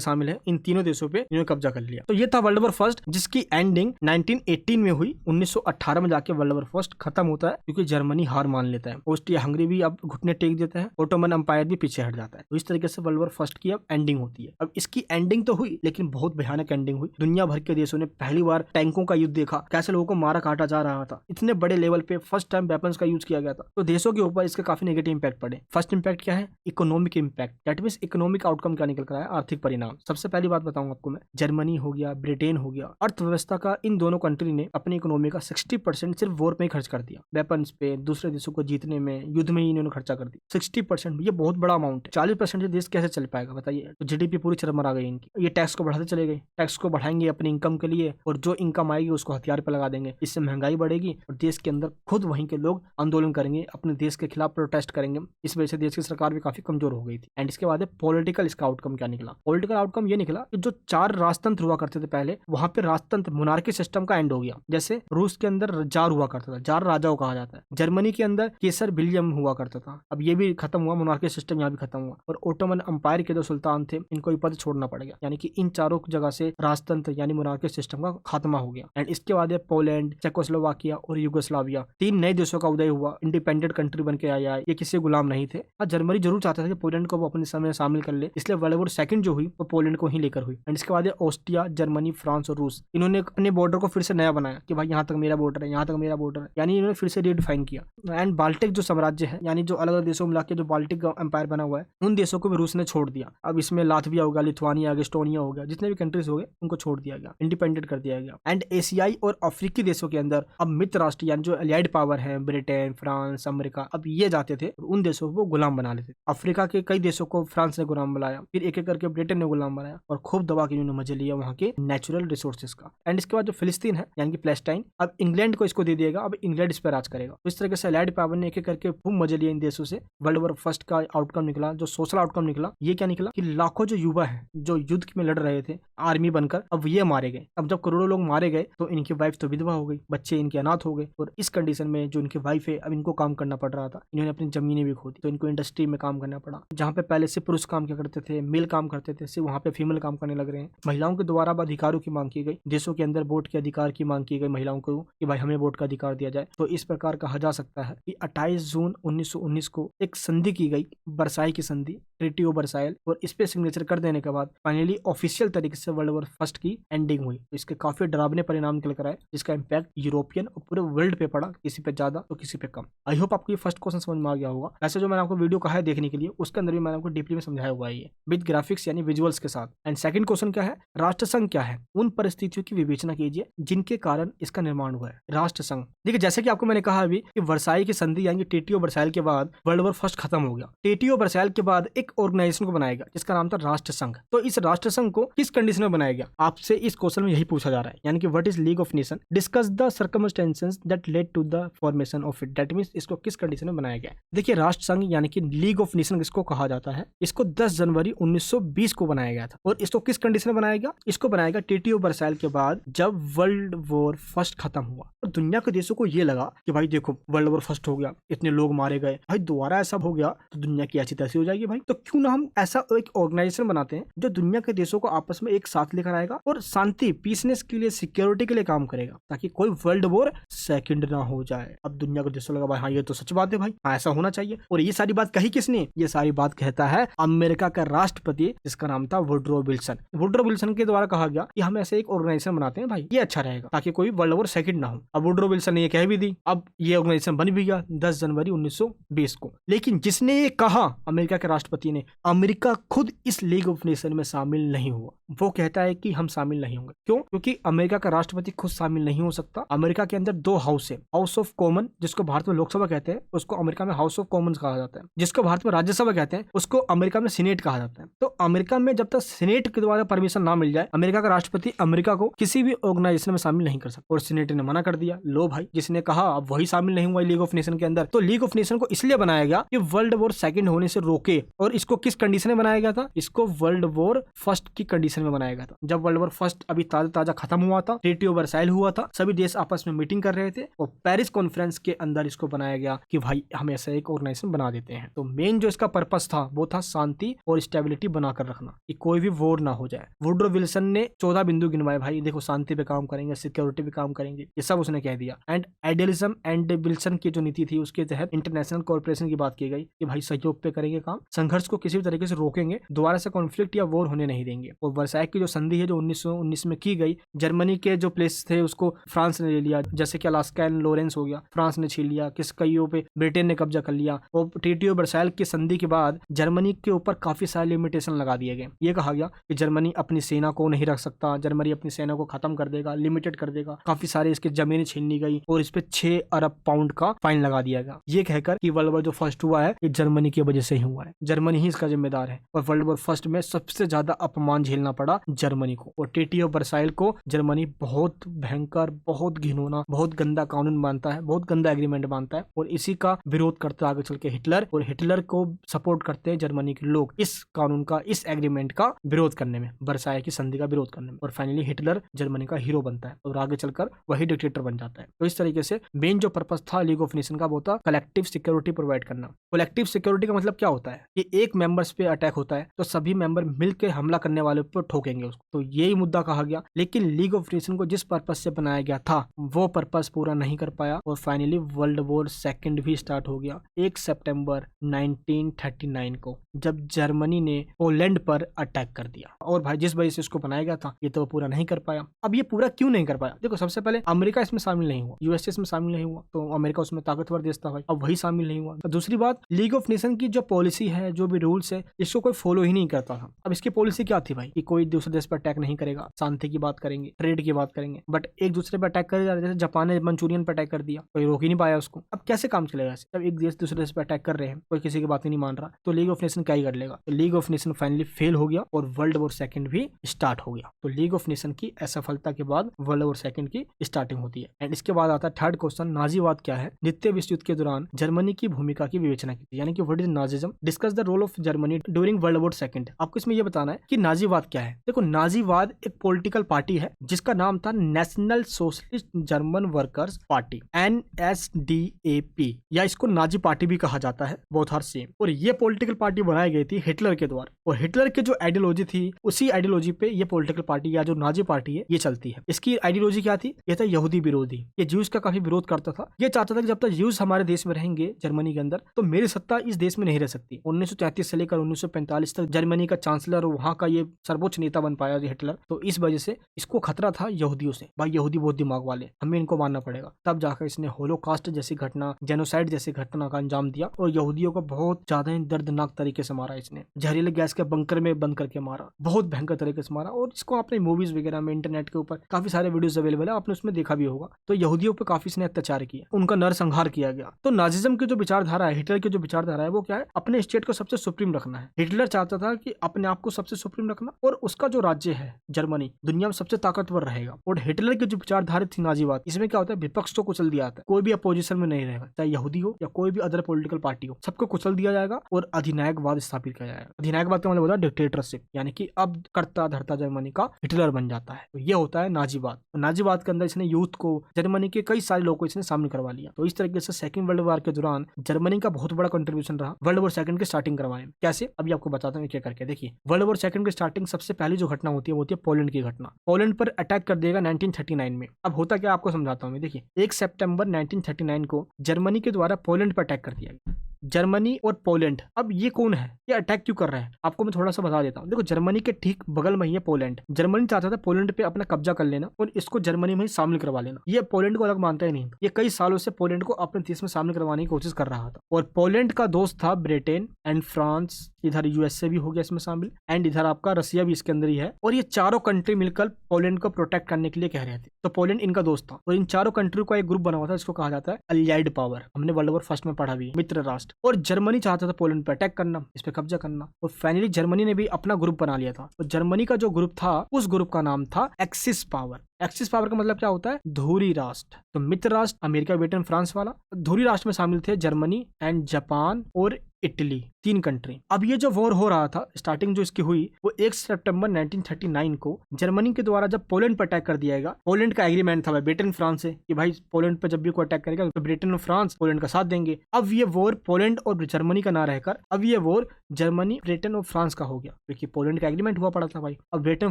शामिल है, इन तीनों देशों पे इन्होंने कब्जा कर लिया। तो ये था वर्ल्ड वॉर फर्स्ट, जिसकी एंडिंग 1918 में हुई। 1918 में जाके वर्ल्ड वॉर फर्स्ट खत्म होता है, क्योंकि जर्मनी हार मान लेता है, ऑस्ट्रिया हंगरी भी अब घुटने टेक देते हैं, ओटोमन एम्पायर भी पीछे हट जाता है। तो इस तरीके से वर्ल्ड वॉर फर्स्ट की अब एंडिंग होती है। अब इसकी एंडिंग तो हुई, लेकिन बहुत भयानक एंडिंग हुई। दुनिया भर के देशों ने पहली बार टैंकों का युद्ध देखा, कैसे लोगों को मारा काटा जा रहा था, इतने बड़े लेवल पे फर्स्ट टाइम वेपन्स का यूज किया गया था। तो देशों के ऊपर इसके काफी नेगेटिव इंपैक्ट पड़े। फर्स्ट इंपैक्ट क्या है? Economic impact, that means economic outcome क्या निकल कर आया, आर्थिक परिणाम। सबसे पहली बात बताऊंगा आपको मैं, जर्मनी हो गया, ब्रिटेन हो गया, अर्थव्यवस्था का इन दोनों कंट्री ने अपनी इकोनॉमी का 60% सिर्फ वॉर में ही खर्च कर दिया, वेपन्स पे, दूसरे देशों को जीतने में, युद्ध में ही इन्होंने खर्चा कर दिया 60%। ये बहुत बड़ा अमाउंट है। 40% देश कैसे चल पाएगा बताइए? तो जीडीपी पूरी चरमरा गई इनकी। ये टैक्स को बढ़ाते चले गए, टैक्स को बढ़ाएंगे अपनी इनकम के लिए, और जो इनकम आएगी उसको हथियार पे लगा देंगे। इससे महंगाई बढ़ेगी और देश के अंदर खुद वहीं के लोग आंदोलन करेंगे, अपने देश के खिलाफ प्रोटेस्ट करेंगे। इस वजह से देश की सरकार भी काफी कमजोर हो गई थी। एंड इसके बाद पॉलिटिकल, इसका आउटकम क्या निकला? पॉलिटिकल आउटकम ये निकला कि जो 4 राजतंत्र हुआ करते थे पहले, वहां पे राजतंत्र मोनार्की सिस्टम का एंड हो गया। जैसे रूस के अंदर जार हुआ करता था, जार राजाओं कहा जाता है। जर्मनी के अंदर केसर विलियम हुआ करता था, अब ये भी खत्म हुआ, मोनार्की सिस्टम यहाँ भी खत्म हुआ। और ओटोमन अंपायर के जो सुल्तान थे, इनको भी पद छोड़ना पड़ गया, यानी कि इन चारों जगह से राजतंत्र यानी मोनार्की सिस्टम का खात्मा हो गया। एंड इसके बाद पोलैंड, चेकोस्लोवाकिया और यूगोस्लाविया, 3 नए देशों का उदय हुआ, इंडिपेंडेंट कंट्री बन के आया। ये किसी गुलाम नहीं थे। जर्मनी जरूर चाहता था कि पोलैंड को वो अपने समय शामिल कर ले, इसलिए वर्ल्ड वॉर सेकंड जो हुई वो पोलैंड को ही लेकर हुई। एंड इसके बाद ऑस्ट्रिया, जर्मनी, फ्रांस और रूस, इन्होंने अपने बॉर्डर को फिर से नया बनाया कि भाई यहाँ तक मेरा बॉर्डर है, यहाँ तक मेरा बॉर्डर है, यानी इन्होंने फिर से रीडिफाइन किया। एंड बाल्टिक जो साम्राज्य है, यानी जो अलग अलग देशों में मिला के जो बाल्टिक एम्पायर बना हुआ है, उन देशों को भी रूस ने छोड़ दिया। अब इसमें लातविया होगा, लिथुआनिया, एस्टोनिया हो गया, जितने भी कंट्रीज हो गए उनको छोड़ दिया गया, इंडिपेंडेंट कर दिया गया। एंड एशियाई और अफ्रीकी देशों के अंदर अब मित्र राष्ट्र यानी जो एलियाइड पावर है, ब्रिटेन, फ्रांस, अमेरिका, अब ये जाते थे उन देशों को गुलाम बना लेते। अफ्रीका के कई देशों को फ्रांस ने गुलाम बनाया, फिर एक एक करके ब्रिटेन ने गुलाम बनाया, और खूब दबा के इन्होंने मजे लिया वहां के नेचुरल रिसोर्सेज का। एंड इसके बाद जो फिलिस्तीन है यानी कि पैलेस्टाइन, अब इंग्लैंड को इसको दे दिएगा, अब इंग्लैंड इस पर राज करेगा। तो इस तरह से एलाइड पावर ने एक एक करके खूब मजे लिए इन देशों से। वर्ल्ड वॉर फर्स्ट का आउटकम निकला, जो सोशल आउटकम निकला, ये क्या निकला कि लाखों जो युवा है जो युद्ध में लड़ रहे थे आर्मी बनकर, अब ये मारे गए। अब जब करोड़ों लोग मारे गए तो इनकी वाइफ तो विधवा हो गई, बच्चे इनके अनाथ हो गए, और इस कंडीशन में जो इनकी वाइफ है अब इनको काम करना पड़ रहा था, इन्होंने अपनी जमीनें भी खो दी, तो इनको इंडस्ट्री में काम करना पड़ा। जहाँ पे पहले से पुरुष काम क्या करते थे, मेल काम करते थे, सिर्फ वहाँ पे फीमेल काम करने लग रहे हैं। महिलाओं के द्वारा अधिकारों की मांग की गई, देशों के अंदर वोट के अधिकार की मांग की गई महिलाओं को कि भाई हमें वोट का अधिकार दिया जाए। तो इस प्रकार कहा जा सकता है कि 28 जून 1919 को एक संधि की गई, वर्साई की संधि, ट्रीटी ऑफ वर्साइल, और इस पे सिग्नेचर कर देने के बाद फाइनली ऑफिशियल तरीके से वर्ल्ड वॉर फर्स्ट की एंडिंग हुई। तो इसके काफी डरावने परिणाम निकल कर आए, जिसका इम्पैक्ट यूरोपियन और पूरे वर्ल्ड पे पड़ा, किसी पे ज्यादा तो किसी पे कम। आई होप आपको ये फर्स्ट क्वेश्चन समझ में आ गया होगा। वैसे जो मैंने आपको वीडियो कहा है देखने के लिए, उसके अंदर भी मैंने आपको डीपली में समझाया हुआ है, विद ग्राफिक्स यानी विजुअल्स के साथ। एंड सेकंड क्वेश्चन क्या है, राष्ट्रसंघ क्या है? उन परिस्थितियों की विवेचना कीजिए जिनके कारण इसका निर्माण हुआ है। राष्ट्रसंघ, देखिए जैसे कि आपको मैंने कहा अभी कि वर्साई की संधि यानी ट्रीटी ऑफ वर्साइल के बाद वर्ल्ड वॉर फर्स्ट खत्म हो गया। ट्रीटी ऑफ वर्साइल के बाद एक ऑर्गेनाइजेशन को बनाया गया जिसका नाम था राष्ट्रसंघ। तो इस राष्ट्रसंघ को किस कंडीशन में बनाया गया? आपसे इस क्वेश्चन में यही पूछा जा रहा है, यानी कि what is League of Nation, discuss the circumstances that led to the formation of it, that means इसको किस कंडीशन में बनाया गया? देखिए राष्ट्रसंघ यानी कि लीग ऑफ नेशन किसको कहा जाता है, इसको 10 जनवरी 1920 को बनाया गया था। और इसको किस कंडीशन में बनाया गया? इसको बनाया गया ट्रीटी ऑफ वर्साइल के बाद, जब वर्ल्ड वॉर फर्स्ट खत्म हुआ। और दुनिया के देशों को ये लगा कि भाई देखो वर्ल्ड वॉर फर्स्ट हो गया, इतने लोग मारे गए, भाई दोबारा ऐसा हो गया तो दुनिया की ऐसी तैसी हो जाएगी भाई, तो क्यों ना हम ऐसा एक ऑर्गेनाइजेशन बनाते हैं जो दुनिया के देशों को आपस में एक साथ लेकर आएगा और शांति, पीसनेस के लिए, सिक्योरिटी के लिए काम करेगा, ताकि कोई वर्ल्ड वॉर सेकंड ना हो जाए। अब दुनिया के देशों लगा भाई हाँ ये तो सच बात है भाई, हाँ ऐसा होना चाहिए। और ये सारी बात कही किसने? ये सारी बात कहता है अमेरिका का राष्ट्रपति, जिसका नाम था वुडरो विल्सन। वुडरो विल्सन के द्वारा कहा गया कि हम ऐसे एक ऑर्गेनाइजेशन बनाते हैं भाई, ये अच्छा रहेगा ताकि कोई वर्ल्ड वॉर सेकंड ना हो। अब वुडरो विल्सन ने ये कह भी दी, अब ये ऑर्गेनाइजेशन बन भी गया 10 जनवरी 1920 को। लेकिन जिसने ये कहा अमेरिका के राष्ट्रपति ने, अमेरिका खुद इस लीग ऑफ नेशन में शामिल नहीं हुआ। वो कहता है कि हम शामिल नहीं होंगे। क्यों? क्योंकि अमेरिका का राष्ट्रपति खुद शामिल नहीं हो सकता। अमेरिका के अंदर 2 हाउस है, हाउस ऑफ कॉमन जिसको भारत में लोकसभा कहते हैं, उसको अमेरिका में हाउस ऑफ कॉमन्स कहा जाता है। जिसको भारत में राज्यसभा कहते हैं, उसको अमेरिका में सीनेट कहा जाता है। तो अमेरिका में जब तक सीनेट के द्वारा परमिशन ना मिल जाए, अमेरिका का राष्ट्रपति अमेरिका को किसी भी ऑर्गेनाइजेशन में शामिल नहीं कर सकता। और सीनेट ने मना कर दिया। लो भाई, जिसने कहा अब वही शामिल नहीं हुआ लीग ऑफ नेशन के अंदर। तो लीग ऑफ नेशन को इसलिए बनाया गया कि वर्ल्ड वॉर सेकंड होने से रोके। और इसको किस कंडीशन में बनाया गया था? इसको वर्ल्ड वॉर फर्स्ट की कंडीशन में बनाया गया था। जब वर्ल्ड वॉर फर्स्ट अभी ताजा खत्म हुआ था, ट्रीटी ऑफ वर्साइल हुआ था, सभी देश आपस में मीटिंग कर रहे थे और पेरिस कॉन्फ्रेंस के अंदर इसको बनाया गया कि भाई हम ऐसा एक ऑर्गेनाइजेशन बना देते हैं। तो मेन जो इसका पर्पस था वो था शांति और स्टेबिलिटी बनाकर रखना, कि कोई भी वॉर ना हो जाए। वुडरो विल्सन ने 14 बिंदु गिनवाए, भाई देखो शांति पे काम करेंगे, सिक्योरिटी पे काम करेंगे, ये सब उसने कह दिया। एंड आइडियलिज्म एंड विल्सन की जो नीति थी उसके तहत इंटरनेशनल कॉर्पोरेशन की बात की गई कि भाई सहयोग पे करेंगे काम, संघर्ष को किसी भी तरीके से रोकेंगे, दोबारा से कॉन्फ्लिक्ट या वॉर होने नहीं देंगे। और वर्साई की जो संधि है जो 1919 में की गई, जर्मनी के जो प्लेस थे उसको फ्रांस ने ले लिया, जैसे कि अलास्का एंड लॉरेंस हो गया, फ्रांस ने छीन लिया। किस कईयों पे ब्रिटेन ने कब्जा कर लिया। और ट्रीटी ऑफ वर्साइल की संधि के बाद जर्मनी के ऊपर काफी सारे लिमिटेशन लगा दिए गए। ये कहा गया कि जर्मनी अपनी सेना को नहीं रख सकता, जर्मनी अपनी सेना को खत्म कर देगा, लिमिटेड कर देगा। काफी सारे इसकी जमीनें छीन ली गई और इस पे 6 अरब पाउंड का फाइन लगा दिया गया। ये कहकर कि वर्ल्ड वॉर जो फर्स्ट हुआ है ये जर्मनी की वजह से ही हुआ है, जर्मनी ही इसका जिम्मेदार है। और वर्ल्ड वॉर फर्स्ट में सबसे ज्यादा अपमान झेलना पड़ा जर्मनी को। और ट्रीटी ऑफ वर्साइल को जर्मनी बहुत भयंकर, बहुत घिनौना, बहुत गंदा कानून मानता है, बहुत गंदा एग्रीमेंट मानता है। और इसी का विरोध करता है आगे चल के हिटलर, और हिटलर को सपोर्ट करते हैं जर्मनी के लोग इस कानून का, इस एग्रीमेंट का विरोध करने में, वर्साई की संधि का विरोध करने में। और फाइनली हिटलर जर्मनी का हीरो बनता है और आगे चलकर वही डिक्टेटर बन जाता है। तो इस तरीके से मेन जो पर्पस था लीग ऑफ नेशन का वो था कलेक्टिव सिक्योरिटी प्रोवाइड करना। कलेक्टिव सिक्योरिटी का मतलब क्या होता है कि एक मेंबर्स पे अटैक होता है तो सभी मेंबर मिलकर हमला करने वाले पर ठोकेंगे उसको। तो यही मुद्दा कहा गया। लेकिन लीग ऑफ नेशन को जिस पर्पस से बनाया गया था वो पर्पस पूरा नहीं कर पाया और फाइनली वर्ल्ड वॉर सेकंड भी स्टार्ट हो गया 1 सितंबर 1939 को, जब जर्मनी ने पोलैंड पर अटैक कर दिया। और भाई जिस वजह से इसको बनाया गया था ये तो पूरा नहीं कर पाया। अब ये पूरा क्यों नहीं कर पाया? देखो, सबसे पहले अमेरिका इसमें शामिल नहीं हुआ, यूएसए इसमें शामिल नहीं हुआ, तो अमेरिका उसमें ताकतवर देश था भाई, अब वही शामिल नहीं हुआ। तो दूसरी बात, लीग ऑफ नेशन की जो पॉलिसी है, जो भी रूल्स है, इसको कोई फॉलो ही नहीं करता था। अब इसकी पॉलिसी क्या थी भाई कि कोई दूसरे देश पर अटैक नहीं करेगा, शांति की बात करेंगे, ट्रेड की बात करेंगे, बट एक दूसरे पर अटैक करेगा। जैसे जापान ने मंचूरियन पर अटैक कर दिया, कोई रोक ही नहीं पाया उसको। अब कैसे काम चलेगा? जब एक देश दूसरे देश पर अटैक कर रहे हैं, कोई किसी की बात ही नहीं मान रहा, तो लीग ऑफ नेशन क्या ही कर लेगा। तो league of nation finally fail हो गया और वर्ल्ड वॉर सेकंड भी स्टार्ट हो गया। तो लीग ऑफ नेशन की असफलता के बाद वर्ल्ड वॉर सेकंड की स्टार्टिंग होती है। एंड इसके बाद आता है थर्ड क्वेश्चन, नाजीवाद क्या है? द्वितीय विश्व युद्ध के दौरान जर्मनी की भूमिका की विवेचना की, यानी कि what is Nazism, discuss the role of Germany during World war second. आपको इसमें यह बताना है कि नाजीवाद क्या है। देखो, नाजीवाद एक पॉलिटिकल पार्टी है जिसका नाम था national socialist German workers party, NSDAP, या इसको नाजी पार्टी भी कहा जाता है, बोथ आर सेम। और ये पॉलिटिकल पार्टी बनाई गई थी हिटलर के द्वारा, और हिटलर की जो आइडियोलॉजी थी उसी आइडियोलॉजी पे ये पॉलिटिकल पार्टी या जो नाजी पार्टी है ये चलती है। इसकी आइडियोलॉजी क्या थी? ये था यहूदी विरोधी। ये ज्यूज का काफी विरोध करता था। ये चाहता था कि जब तक ज्यूज हमारे देश में रहेंगे जर्मनी के अंदर तो मेरी सत्ता इस देश में नहीं रह सकती। 1933 से लेकर 1945 तक जर्मनी का चांसलर और वहां का ये सर्वोच्च नेता बन पाया हिटलर। तो इस वजह से इसको खतरा था यहूदियों से, भाई यहूदी बहुत दिमाग वाले, हमें इनको मारना पड़ेगा। तब जाकर इसने होलोकास्ट जैसी घटना, जेनोसाइड जैसी घटना का अंजाम दिया और यहूदियों को बहुत ज्यादा दर्दनाक तरीके से मारा। इसने जहरीले गैस के बंकर में बंद करके मारा, बहुत भयंकर तरीके से मारा। और इसको आपने मूवीज वगैरह में, इंटरनेट के ऊपर काफी सारे वीडियोस अवेलेबल है, आपने उसमें देखा भी होगा। तो यहूदियों पर काफी इसने अत्याचार किया, उनका नरसंहार किया गया। तो नाजिज्म की जो विचारधारा है, हिटलर की जो विचारधारा है वो क्या है? अपने स्टेट को सबसे सुप्रीम रखना है। हिटलर चाहता था कि अपने आप को सबसे सुप्रीम रखना और उसका जो राज्य है जर्मनी दुनिया में सबसे ताकतवर रहेगा। और हिटलर की जो विचारधारा थी नाजीवाद, इसमें क्या होता है? विपक्ष को कुचल दिया जाता है, कोई भी अपोजिशन में नहीं रहेगा, चाहे यहूदी हो या कोई भी अदर पॉलिटिकल पार्टी हो, सबको कुचल दिया जाएगा और अधिनायकवाद स्थापित किया जाएगा। अधिनायकवाद का मतलब होता है डिक्टेटरशिप, यानी कि अब करता धरता जर्मनी का हिटलर बन जाता है। तो ये होता है नाजीवाद। नाजीवाद के अंदर इसने यूथ को, जर्मनी के कई सारे लोगों को इसने शामिल करवा लिया। तो इस तरीके से सेकंड वर्ल्ड वॉर के दौरान जर्मनी का बहुत बड़ा कंट्रीब्यूशन रहा वर्ल्ड वॉर सेकंड की स्टार्टिंग करवाने में। कैसे? अभी आपको बताता हूँ क्या करके। देखिए, वर्ल्ड वॉर सेकंड की स्टार्टिंग सबसे पहली जो घटना होती है वो होती है पोलैंड की घटना। पोलैंड पर अटैक कर देगा 1939 में। अब होता क्या आपको समझाता हूँ मैं। देखिए, 1 सितंबर 1939 को जर्मनी के द्वारा पोलैंड पर अटैक कर दिया गया। जर्मनी और पोलैंड, अब ये कौन है, ये अटैक क्यों कर रहा है, आपको मैं थोड़ा सा बता देता हूँ। देखो, जर्मनी के ठीक बगल में ही है पोलैंड। जर्मनी चाहता था पोलैंड पे अपना कब्जा कर लेना और इसको जर्मनी में ही शामिल करवा लेना। ये पोलैंड को अलग मानता ही नहीं, ये कई सालों से पोलैंड को अपने देश में शामिल करवाने की कोशिश कर रहा था। और पोलैंड का दोस्त था ब्रिटेन एंड फ्रांस इधर यूएसए भी हो गया इसमें शामिल, एंड इधर आपका रसिया भी इसके अंदर ही है। और ये चारों कंट्री मिलकर पोलैंड को प्रोटेक्ट करने के लिए कह रहे थे। तो पोलैंड इनका दोस्त था और इन चारों कंट्री का एक ग्रुप बना हुआ था जिसको कहा जाता है अलियाइड पावर। हमने वर्ल्ड वॉर फर्स्ट में पढ़ा भी है, मित्र राष्ट्र। और जर्मनी चाहता था पोलैंड पर अटैक करना, इस पर कब्जा करना। और फाइनली जर्मनी ने भी अपना ग्रुप बना लिया था। और जर्मनी का जो ग्रुप था उस ग्रुप का नाम था एक्सिस पावर। एक्सिस पावर का मतलब क्या होता है? धुरी राष्ट्र। तो मित्र राष्ट्र अमेरिका, ब्रिटेन, फ्रांस वाला। धुरी राष्ट्र में शामिल थे जर्मनी एंड जापान और इटली, 3 कंट्री। अब ये जो वॉर हो रहा था, स्टार्टिंग जो इसकी हुई वो 1 सितंबर 1939 को जर्मनी के द्वारा जब पोलैंड पर अटैक कर दिया गया। पोलैंड का एग्रीमेंट था भाई ब्रिटेन फ्रांस से कि भाई पोलैंड पर जब भी कोई अटैक करेगा तो ब्रिटेन और फ्रांस पोलैंड का साथ देंगे। अब ये वॉर पोलैंड और जर्मनी का ना रहकर अब ये वॉर जर्मनी, ब्रिटेन और फ्रांस का हो गया, क्योंकि पोलैंड का एग्रीमेंट हुआ पड़ा था भाई। अब ब्रिटेन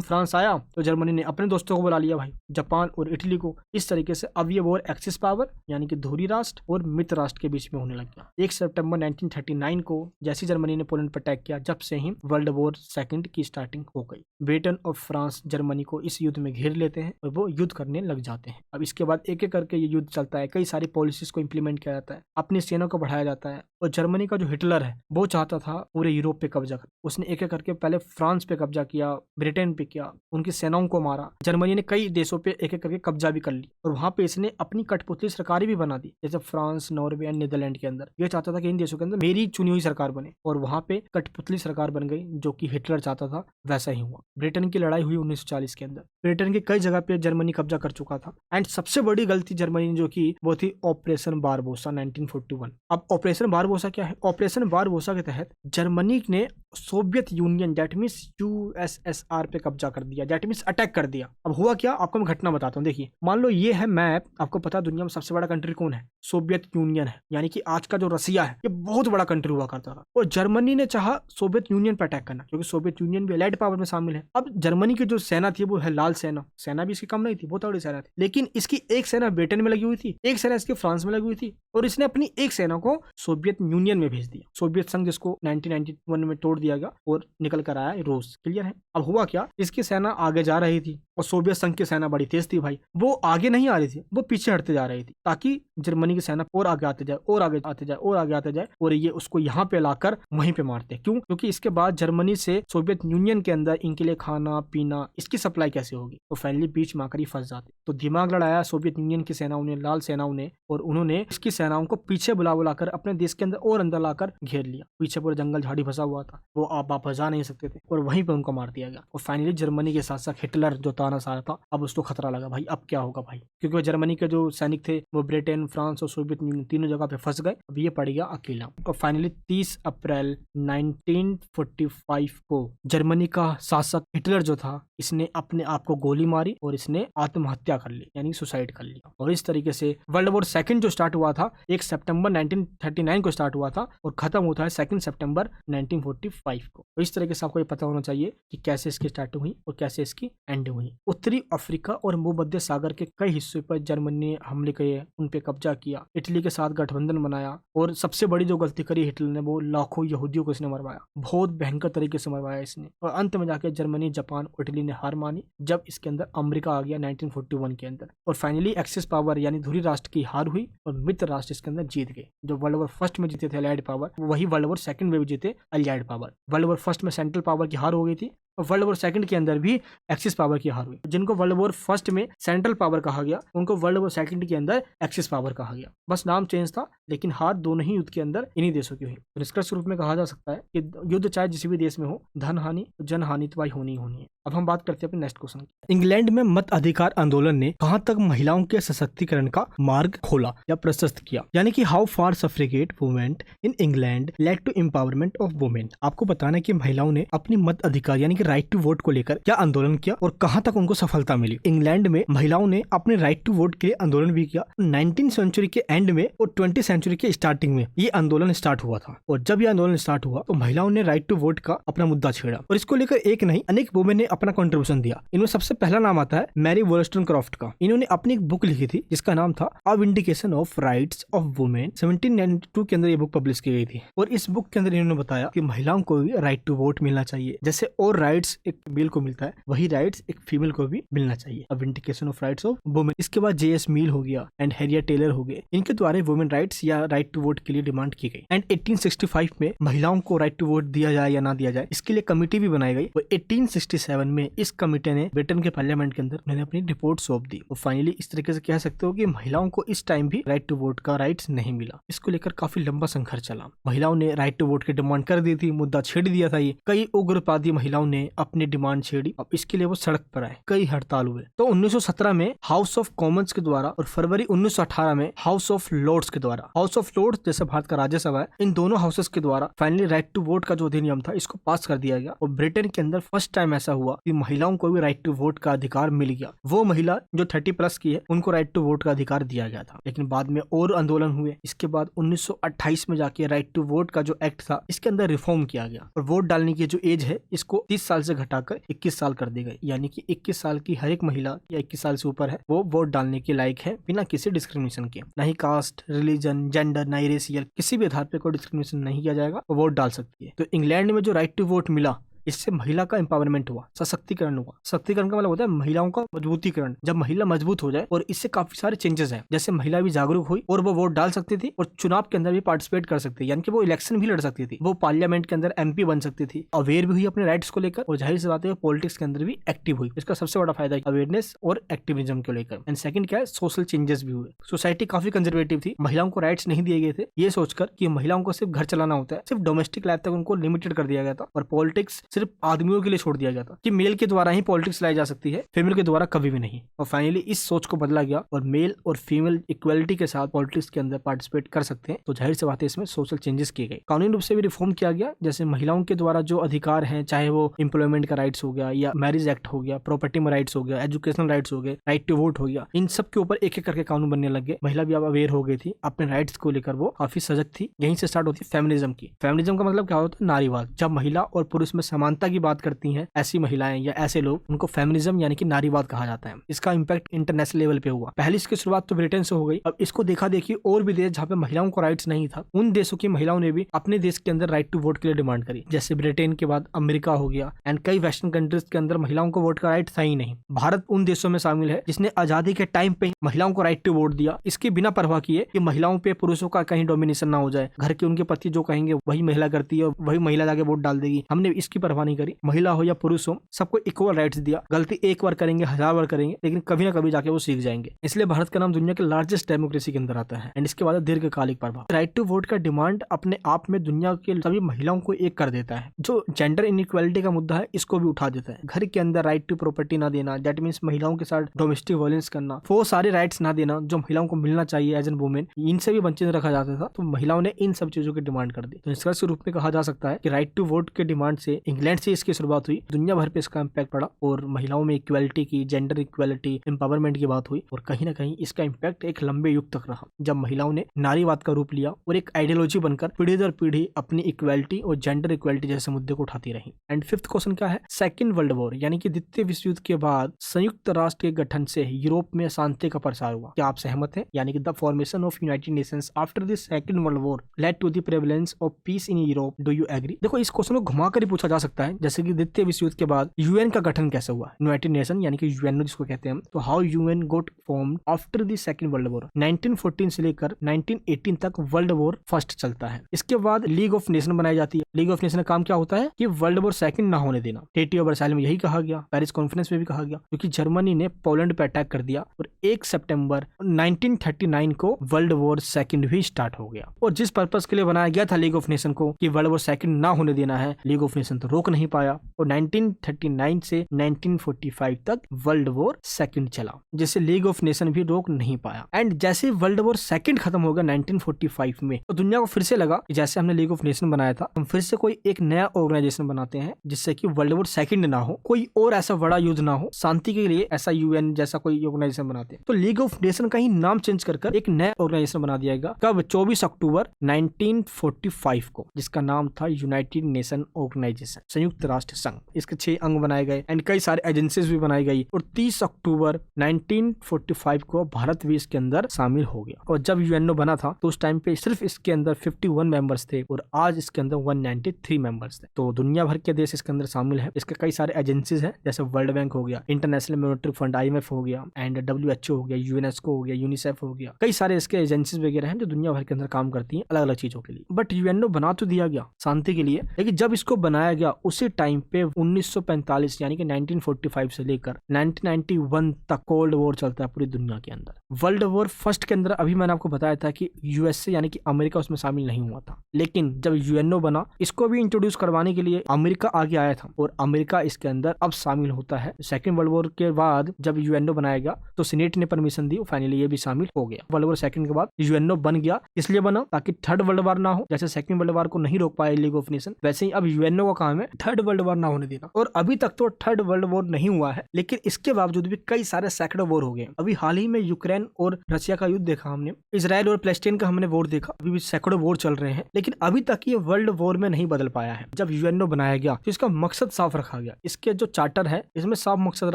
फ्रांस आया तो जर्मनी ने अपने दोस्तों को बुला लिया भाई, जापान और इटली को। इस तरीके से अब ये वॉर एक्सिस पावर यानी कि धुरी राष्ट्र और मित्र राष्ट्र के बीच में होने लग गया। 1 सितंबर 1939 को जैसी जर्मनी ने पोलैंड पर अटैक किया, जब से ही वर्ल्ड वॉर सेकंड की स्टार्टिंग हो गई। ब्रिटेन और फ्रांस जर्मनी को इस युद्ध में घेर लेते हैं और वो युद्ध करने लग जाते हैं। अब इसके बाद एक एक करके ये युद्ध चलता है, कई सारी पॉलिसीज को इंप्लीमेंट किया जाता है, अपनी सेना को बढ़ाया जाता है। और जर्मनी का जो हिटलर है वो चाहता था पूरे यूरोप पे कब्जा कर। उसने एक एक करके पहले फ्रांस पे कब्जा किया, ब्रिटेन पे किया, उनकी सेनाओं को मारा। जर्मनी ने कई देशों पे एक एक करके कब्जा भी कर ली और वहां पे इसने अपनी कठपुतली सरकारें भी बना दी, जैसे फ्रांस, नॉर्वे एंड नीदरलैंड के अंदर। ये चाहता था कि इन देशों के अंदर मेरी चुनी हुई सरकार बने, और वहां पे कठपुतली सरकार बन गई, जो कि हिटलर चाहता था वैसा ही हुआ। ब्रिटेन की लड़ाई हुई 1940 के अंदर। ब्रिटेन की कई जगह पे जर्मनी कब्जा कर चुका था। एंड सबसे बड़ी गलती जर्मनी ने जो की वो थी ऑपरेशन बारबोसा 1941। अब ऑपरेशन बारबोसा क्या है? ऑपरेशन बारबोसा के तहत जर्मनी ने Soviet union that means USSR पे कब्जा कर दिया, दैट मींस अटैक कर दिया। अब हुआ क्या, आपको मैं घटना बताता हूँ। देखिए, मान लो ये है मैप, आपको पता है दुनिया में सबसे बड़ा कंट्री कौन है? सोवियत यूनियन है, यानी कि आज का जो रसिया है ये बहुत बड़ा कंट्री हुआ करता था। और जर्मनी ने चाहा सोवियत यूनियन पर अटैक करना, क्योंकि सोवियत यूनियन भी एलाइड पावर में शामिल है। अब जर्मनी की जो सेना थी वो है लाल सेना। सेना भी इसकी कम नहीं थी, बहुत बड़ी सेना थी, लेकिन इसकी एक सेना ब्रिटेन में लगी हुई थी, एक सेना इसकी फ्रांस में लगी हुई थी, और इसने अपनी एक सेना को सोवियत यूनियन में भेज दिया। सोवियत संघ जिसको 1991 में तोड़ दिया गया और निकल कर आया रूस। क्लियर है? अब हुआ क्या, इसकी सेना आगे जा रही थी और सोवियत संघ की सेना बड़ी तेज थी भाई, वो आगे नहीं आ रही थी, वो पीछे हटते जा रही थी, ताकि जर्मनी की सेना और आगे आते जाए और आगे आते जाए और आगे आते जाए, और ये उसको यहाँ पे लाकर वहीं पे मारते। क्यों? क्योंकि इसके बाद जर्मनी से सोवियत यूनियन के अंदर इनके लिए खाना पीना इसकी सप्लाई कैसे होगी? तो फाइनली बीच में आकर ही फंस जाते। तो दिमाग लड़ाया सोवियत यूनियन की सेनाओं ने, लाल सेनाओं ने, और उन्होंने इसकी सेनाओं को पीछे बुला बुलाकर अपने देश के अंदर और अंदर लाकर घेर लिया। पीछे पूरा जंगल झाड़ी फंसा हुआ था, वो आप वापस जा नहीं सकते थे, और वहीं पे उनको मार दिया गया। और फाइनली जर्मनी के साथ साथ हिटलर जो तानाशाह था, अब उसको खतरा लगा भाई, अब क्या होगा भाई, क्योंकि वो जर्मनी के जो सैनिक थे वो ब्रिटेन, फ्रांस और सोवियत यूनियन तीनों जगह पे फंस गए। अब ये पड़ गया अकेला। और फाइनली 30 अप्रैल 1945 को जर्मनी का शासक हिटलर जो था, इसने अपने आप को गोली मारी और इसने आत्महत्या कर ली, यानी सुसाइड कर लिया। और इस तरीके से वर्ल्ड वॉर सेकंड जो स्टार्ट हुआ था 1 सितंबर 1939 को स्टार्ट हुआ था और खत्म होता है 2 सितंबर 1945 को। तो इस तरीके से आपको ये पता होना चाहिए कि कैसे इसकी स्टार्टिंग हुई और कैसे इसकी एंड हुई। उत्तरी अफ्रीका और भूमध्य सागर के कई हिस्सों पर जर्मनी ने हमले किए, उन पे कब्जा किया, इटली के साथ गठबंधन बनाया, और सबसे बड़ी जो गलती करी हिटलर ने वो लाखों यहूदियों को इसने मरवाया, बहुत भयंकर तरीके से मरवाया इसने। और अंत में जाके जर्मनी, जापान और इटली ने हार मानी जब इसके अंदर अमेरिका आ गया 1941 के अंदर। और फाइनली एक्सिस पावर यानी धुरी राष्ट्र की हार हुई और मित्र राष्ट्र इसके अंदर जीत गए। जो वर्ल्ड वॉर फर्स्ट में जीते थे अलाइड पावर, वही वर्ल्ड वॉर सेकंड में भी जीते allied power. World war first में सेंट्रल पावर की हार हो गई थी और वर्ल्ड वॉर सेकंड के अंदर भी एक्सिस पावर की हार हुई। जिनको वर्ल्ड वॉर फर्स्ट में सेंट्रल पावर कहा गया, उनको वर्ल्ड वॉर सेकंड के अंदर एक्सिस पावर कहा गया। बस नाम चेंज था, लेकिन हार दोनों ही युद्ध के अंदर इन्हीं देशों की हुई। निष्कर्ष रूप में कहा जा सकता है कि युद्ध चाहे किसी भी देश में हो, धन हानि, जन हानि तो भाई होनी ही होनी है। अब हम बात करते हैं अपने नेक्स्ट क्वेश्चन की। इंग्लैंड में मत अधिकार आंदोलन ने कहां तक महिलाओं के सशक्तिकरण का मार्ग खोला या प्रशस्त किया, यानी कि how far suffragette movement in England led to empowerment of women. आपको बताना है कि महिलाओं ने अपनी मत अधिकार यानी कि राइट टू वोट को लेकर क्या आंदोलन किया और कहां तक उनको सफलता मिली। इंग्लैंड में महिलाओं ने अपने राइट टू वोट के लिए आंदोलन भी किया। 19वीं सेंचुरी के एंड में और 20वीं सेंचुरी के स्टार्टिंग में ये आंदोलन स्टार्ट हुआ था। और जब ये आंदोलन स्टार्ट हुआ तो महिलाओं ने राइट टू वोट का अपना मुद्दा छेड़ा और इसको लेकर एक नहीं अनेक वुमेन ने अपना कंट्रीब्यूशन दिया। इनमें सबसे पहला नाम आता है मैरी वोllstonecraft का। इन्होंने अपनी एक बुक लिखी थी जिसका नाम था a vindication of rights of women. 1792 के अंदर ये बुक पब्लिश की गई थी और इस बुक के अंदर इन्होंने बताया कि महिलाओं को भी राइट टू वोट मिलना चाहिए, जैसे और राइट्स एक मेल को मिलता है वही राइट्स एक फीमेल को भी मिलना चाहिए। अब vindication of rights of women. इसके बाद J.S. मील हो गया एंड हैरियट टेलर हो गए, इनके द्वारा वुमेन राइट्स या राइट टू वोट के लिए डिमांड की गई। एंड 1865 में महिलाओं को राइट टू वोट दिया जाए या ना दिया जाए इसके लिए कमेटी भी बनाई गई। और 1867 में इस कमेटी ने ब्रिटेन के पार्लियामेंट के अंदर उन्होंने अपनी रिपोर्ट सौंप दी। और फाइनली इस तरीके से कह सकते हो कि महिलाओं को इस टाइम भी राइट टू वोट का राइट्स नहीं मिला। इसको लेकर काफी लंबा संघर्ष चला। महिलाओं ने राइट टू वोट की डिमांड कर दी थी, मुद्दा छेड़ दिया था। ये कई उग्रवादी महिलाओं ने अपनी डिमांड छेड़ी। अब इसके लिए वो सड़क पर आए, कई हड़ताल हुए। तो 1917 में हाउस ऑफ कॉमन्स के द्वारा और फरवरी 1918 में हाउस ऑफ लॉर्ड्स के द्वारा, हाउस ऑफ लॉर्ड्स जैसे भारत का राज्यसभा है, इन दोनों हाउसेस के द्वारा फाइनली राइट टू वोट का जो अधिनियम था इसको पास कर दिया गया। और ब्रिटेन के अंदर फर्स्ट टाइम ऐसा हुआ कि महिलाओं को भी राइट टू वोट का अधिकार मिल गया। वो महिला जो 30 प्लस की है उनको राइट टू वोट का अधिकार दिया गया था। लेकिन बाद में और आंदोलन हुए। इसके बाद 1928 में जाके राइट टू वोट का जो एक्ट था इसके अंदर रिफॉर्म किया गया और वोट डालने की जो एज है इसको 30 साल से घटाकर 21 साल कर दी गई। यानी कि 21 साल की हर एक महिला या 21 साल से ऊपर है वो वोट डालने के लायक है बिना किसी डिस्क्रिमिनेशन के। ना ही कास्ट, रिलीजन, जेंडर, ना ही रेसियल, किसी भी आधार पे कोई डिस्क्रिमिनेशन नहीं किया जाएगा, वो वोट डाल सकती है। तो इंग्लैंड में जो राइट टू वोट मिला इससे महिला का एम्पावरमेंट हुआ, सशक्तिकरण हुआ। सशक्तिकरण का मतलब होता है महिलाओं का मजबूतीकरण। जब महिला मजबूत हो जाए और इससे काफी सारे चेंजेस हैं, जैसे महिला भी जागरूक हुई और वो वोट डाल सकती थी और चुनाव के अंदर भी पार्टिसिपेट कर सकती थी, यानी कि वो इलेक्शन भी लड़ सकती थी, वो पार्लियामेंट के अंदर MP बन सकती थी, अवेयर भी हुई अपने राइट्स को लेकर और जाहिर सी बात है पॉलिटिक्स के अंदर भी एक्टिव हुई। इसका सबसे बड़ा फायदा अवेयरनेस और एक्टिविज्म को लेकर। एंड सेकंड क्या है, सोशल चेंजेस भी हुए। सोसाइटी काफी कंजर्वेटिव थी, महिलाओं को राइट्स नहीं दिए गए थे, ये सोचकर कि महिलाओं को सिर्फ घर चलाना होता है, सिर्फ डोमेस्टिक लाइफ तक उनको लिमिटेड कर दिया गया था और पॉलिटिक्स सिर्फ आदमियों के लिए छोड़ दिया गया था कि मेल के द्वारा ही पॉलिटिक्स लाई जा सकती है, फीमेल के द्वारा कभी भी नहीं। और फाइनली इस सोच को बदला गया और मेल और फीमेल इक्वलिटी के साथ पॉलिटिक्स के अंदर पार्टिसिपेट कर सकते हैं। तो जाहिर सी बात है इसमें सोशल चेंजेस किए गए, कानूनी रूप से भी रिफॉर्म किया गया। जैसे महिलाओं के द्वारा जो अधिकार हैं, चाहे वो एम्प्लॉयमेंट का राइट्स हो गया या मैरिज एक्ट हो गया, प्रॉपर्टी में राइट्स हो गया, एजुकेशनल राइट्स हो गए, राइट टू वोट हो गया, इन सब के ऊपर एक एक करके कानून बनने लग गए। महिला भी अब अवेयर हो गई थी, अपने राइट्स को लेकर वो काफी सजग थी। यहीं से स्टार्ट होती है फेमिनिज्म की। फेमिनिज्म का मतलब क्या होता है, नारीवाद। जब महिला और पुरुष में समानता की बात करती हैं ऐसी महिलाएं या ऐसे लोग, उनको फेमिनिज्म यानी कि नारीवाद कहा जाता है। इसका इंपैक्ट इंटरनेशनल लेवल पे हुआ। पहले इसकी शुरुआत तो ब्रिटेन से हो गई। अब इसको देखा देखी और भी देश जहाँ पे महिलाओं को राइट्स नहीं था, उन देशों की महिलाओं ने भी अपने देश के अंदर राइट टू वोट के लिए डिमांड करी। जैसे ब्रिटेन के बाद अमेरिका हो गया एंड कई वेस्टर्न कंट्रीज के अंदर महिलाओं को वोट का राइट था ही नहीं। भारत उन देशों में शामिल है जिसने आजादी के टाइम पे महिलाओं को राइट टू वोट दिया, इसके बिना परवाह किए कि महिलाओं पे पुरुषों का कहीं डोमिनेशन ना हो जाए। घर के उनके पति जो कहेंगे वही महिला करती है और वही महिला जाके वोट डाल देगी। हमने इसकी परवाह नहीं करी। महिला हो या पुरुष हो, सबको इक्वल राइट्स दिया। गलती एक बार करेंगे, 1000 बार करेंगे, लेकिन कभी ना कभी जाके वो सीख जाएंगे। इसलिए भारत का नाम दुनिया के लार्जेस्ट डेमोक्रेसी के अंदर आता है। एंड इसके बाद दीर्घकालिक प्रभाव। राइट टू वोट का डिमांड अपने आप में दुनिया के सभी महिलाओं को एक कर देता है। जो जेंडर इनइक्वालिटी का मुद्दा है इसको भी उठा देता है। घर के अंदर राइट टू प्रॉपर्टी ना देना, दैट मीन्स महिलाओं के साथ डोमेस्टिक वायलेंस करना, वो सारे राइट्स ना देना जो महिलाओं को मिलना चाहिए एज एन वुमेन, इनसे भी वंचित रखा जाता था। तो महिलाओं ने इन सब चीजों की डिमांड कर दी। तो निष्कर्ष के रूप में कहा जा सकता है कि राइट टू वोट के डिमांड से इंग्लैंड से इसकी शुरुआत हुई, दुनिया भर पे इसका इम्पैक्ट पड़ा और महिलाओं में इक्वालिटी की, जेंडर इक्वालिटी, एम्पावरमेंट की बात हुई। और कहीं ना कहीं इसका इम्पैक्ट एक लंबे युग तक रहा, जब महिलाओं ने नारीवाद का रूप लिया और एक आइडियोलॉजी बनकर पीढ़ी दर पीढ़ी अपनी इक्वालिटी और जेंडर इक्वालिटी जैसे मुद्दे को उठाती रही। एंड फिफ्थ क्वेश्चन क्या है, सेकंड वर्ल्ड वॉर यानी कि द्वितीय विश्व युद्ध के बाद संयुक्त राष्ट्र के गठन से यूरोप में शांति का प्रसार हुआ। क्या आप सहमत हैं? यानी कि the formation of United Nations after the second World War led to the prevalence of peace in Europe. Do you agree? देखो इस क्वेश्चन को घुमाकर ही पूछा जा सकता है, जैसे कि द्वितीय विश्व युद्ध के बाद यूएन का गठन कैसे हुआ, यूनाइटेड नेशन यानी कि यूएनओ जिसको कहते हैं। तो how UN got formed after the second World War. 1914 से लेकर 1918 तक वर्ल्ड वॉर फर्स्ट चलता है। इसके बाद लीग ऑफ नेशन बनाई जाती है। लीग ऑफ नेशन का काम क्या होता है कि वर्ल्ड वॉर सेकंड ना होने देना। ट्रीटी ऑफ वर्साइल में यही कहा गया, पेरिस कॉन्फ्रेंस में भी कहा गया, क्योंकि जर्मनी ने पोलैंड पे अटैक कर दिया और 1 सितंबर 1939 को वर्ल्ड वॉर सेकंड भी स्टार्ट हो गया। और जिस पर्पस के लिए बनाया गया था लीग ऑफ नेशन को कि वर्ल्ड वॉर सेकंड ना होने देना है, लीग ऑफ नेशन तो रोक नहीं पाया और 1939 से 1945 तक वर्ल्ड वॉर सेकंड चला, जिसे लीग ऑफ नेशन भी रोक नहीं पाया। एंड जैसे वर्ल्ड वॉर सेकंड खत्म हो गया 1945 में, तो दुनिया को फिर से लगा कि जैसे हमने लीग ऑफ नेशन बनाया था, हम फिर से कोई एक नया ऑर्गेनाइजेशन बनाते हैं जिससे कि वर्ल्ड वॉर सेकंड ना हो, कोई और ऐसा बड़ा युद्ध ना हो, शांति के लिए ऐसा यूएन जैसा कोई ऑर्गेनाइजेशन बनाते हैं। तो लीग ऑफ नेशन का ही नाम चेंज कर एक नया ऑर्गेनाइजेशन बना दिया गया। कब? 24 अक्टूबर 1945 को, जिसका नाम था यूनाइटेड नेशन ऑर्गेनाइजेशन। संयुक्त राष्ट्र संघ। इसके 6 अंग बनाए गए एंड कई सारे एजेंसीज भी बनाई गई और 30 अक्टूबर 1945 को भारत भी इसके अंदर शामिल हो गया। और जब यूएनओ बना था तो उस टाइम पे सिर्फ इसके अंदर 51 मेंबर्स थे और आज इसके अंदर 193 मेंबर्स थे। तो दुनिया भर के देश इसके अंदर शामिल है। इसके कई सारे एजेंसीज हैं, जैसे वर्ल्ड बैंक हो गया, इंटरनेशनल मॉनेटरी फंड IMF हो गया एंड WHO हो गया, यूनेस्को हो गया, यूनिसेफ हो गया। कई सारे इसके एजेंसीज वगैरह हैं जो दुनिया भर के अंदर काम करती हैं अलग अलग चीजों के लिए। बट यूएनओ बना तो दिया गया शांति के लिए, लेकिन जब इसको बनाया गया उसी टाइम पे 1945 यानी कि 1945 से लेकर 1991 तक कोल्ड वॉर चलता है पूरी दुनिया के अंदर। वर्ल्ड वॉर फर्स्ट के अंदर अभी मैंने आपको बताया था कि यूएसए यानी कि अमेरिका उसमें शामिल नहीं हुआ था, लेकिन जब यूएनओ बना इसको भी इंट्रोड्यूस करवाने के लिए अमेरिका आगे आया था और अमेरिका इसके अंदर अब शामिल होता है। सेकेंड वर्ल्ड वॉर के बाद जब यूएनओ बनाया गया तो सीनेट ने परमिशन दी, फाइनली ये भी शामिल हो गया। वर्ल्ड वॉर सेकंड के बाद यूएनओ बन गया, इसलिए बना ताकि थर्ड वर्ल्ड वॉर ना हो। जैसे सेकंड वर्ल्ड वॉर को नहीं रोक पाया लीग ऑफ नेशन, वैसे ही अब यूएनओ का काम है थर्ड वर्ल्ड वॉर ना होने देना। और अभी तक तो थर्ड वर्ल्ड वॉर नहीं हुआ है, लेकिन इसके बावजूद भी कई सारे सैकड़ों वॉर हो गए। अभी हाल ही में यूक्रेन और रशिया का युद्ध देखा हमने, इजराइल और पैलेस्टाइन का हमने वॉर देखा, अभी भी सैकड़ों वॉर चल रहे हैं, लेकिन अभी तक ये वर्ल्ड वॉर में नहीं बदल पाया है। जब यूएनओ बनाया गया तो इसका मकसद साफ रखा गया। इसके जो चार्टर है इसमें साफ मकसद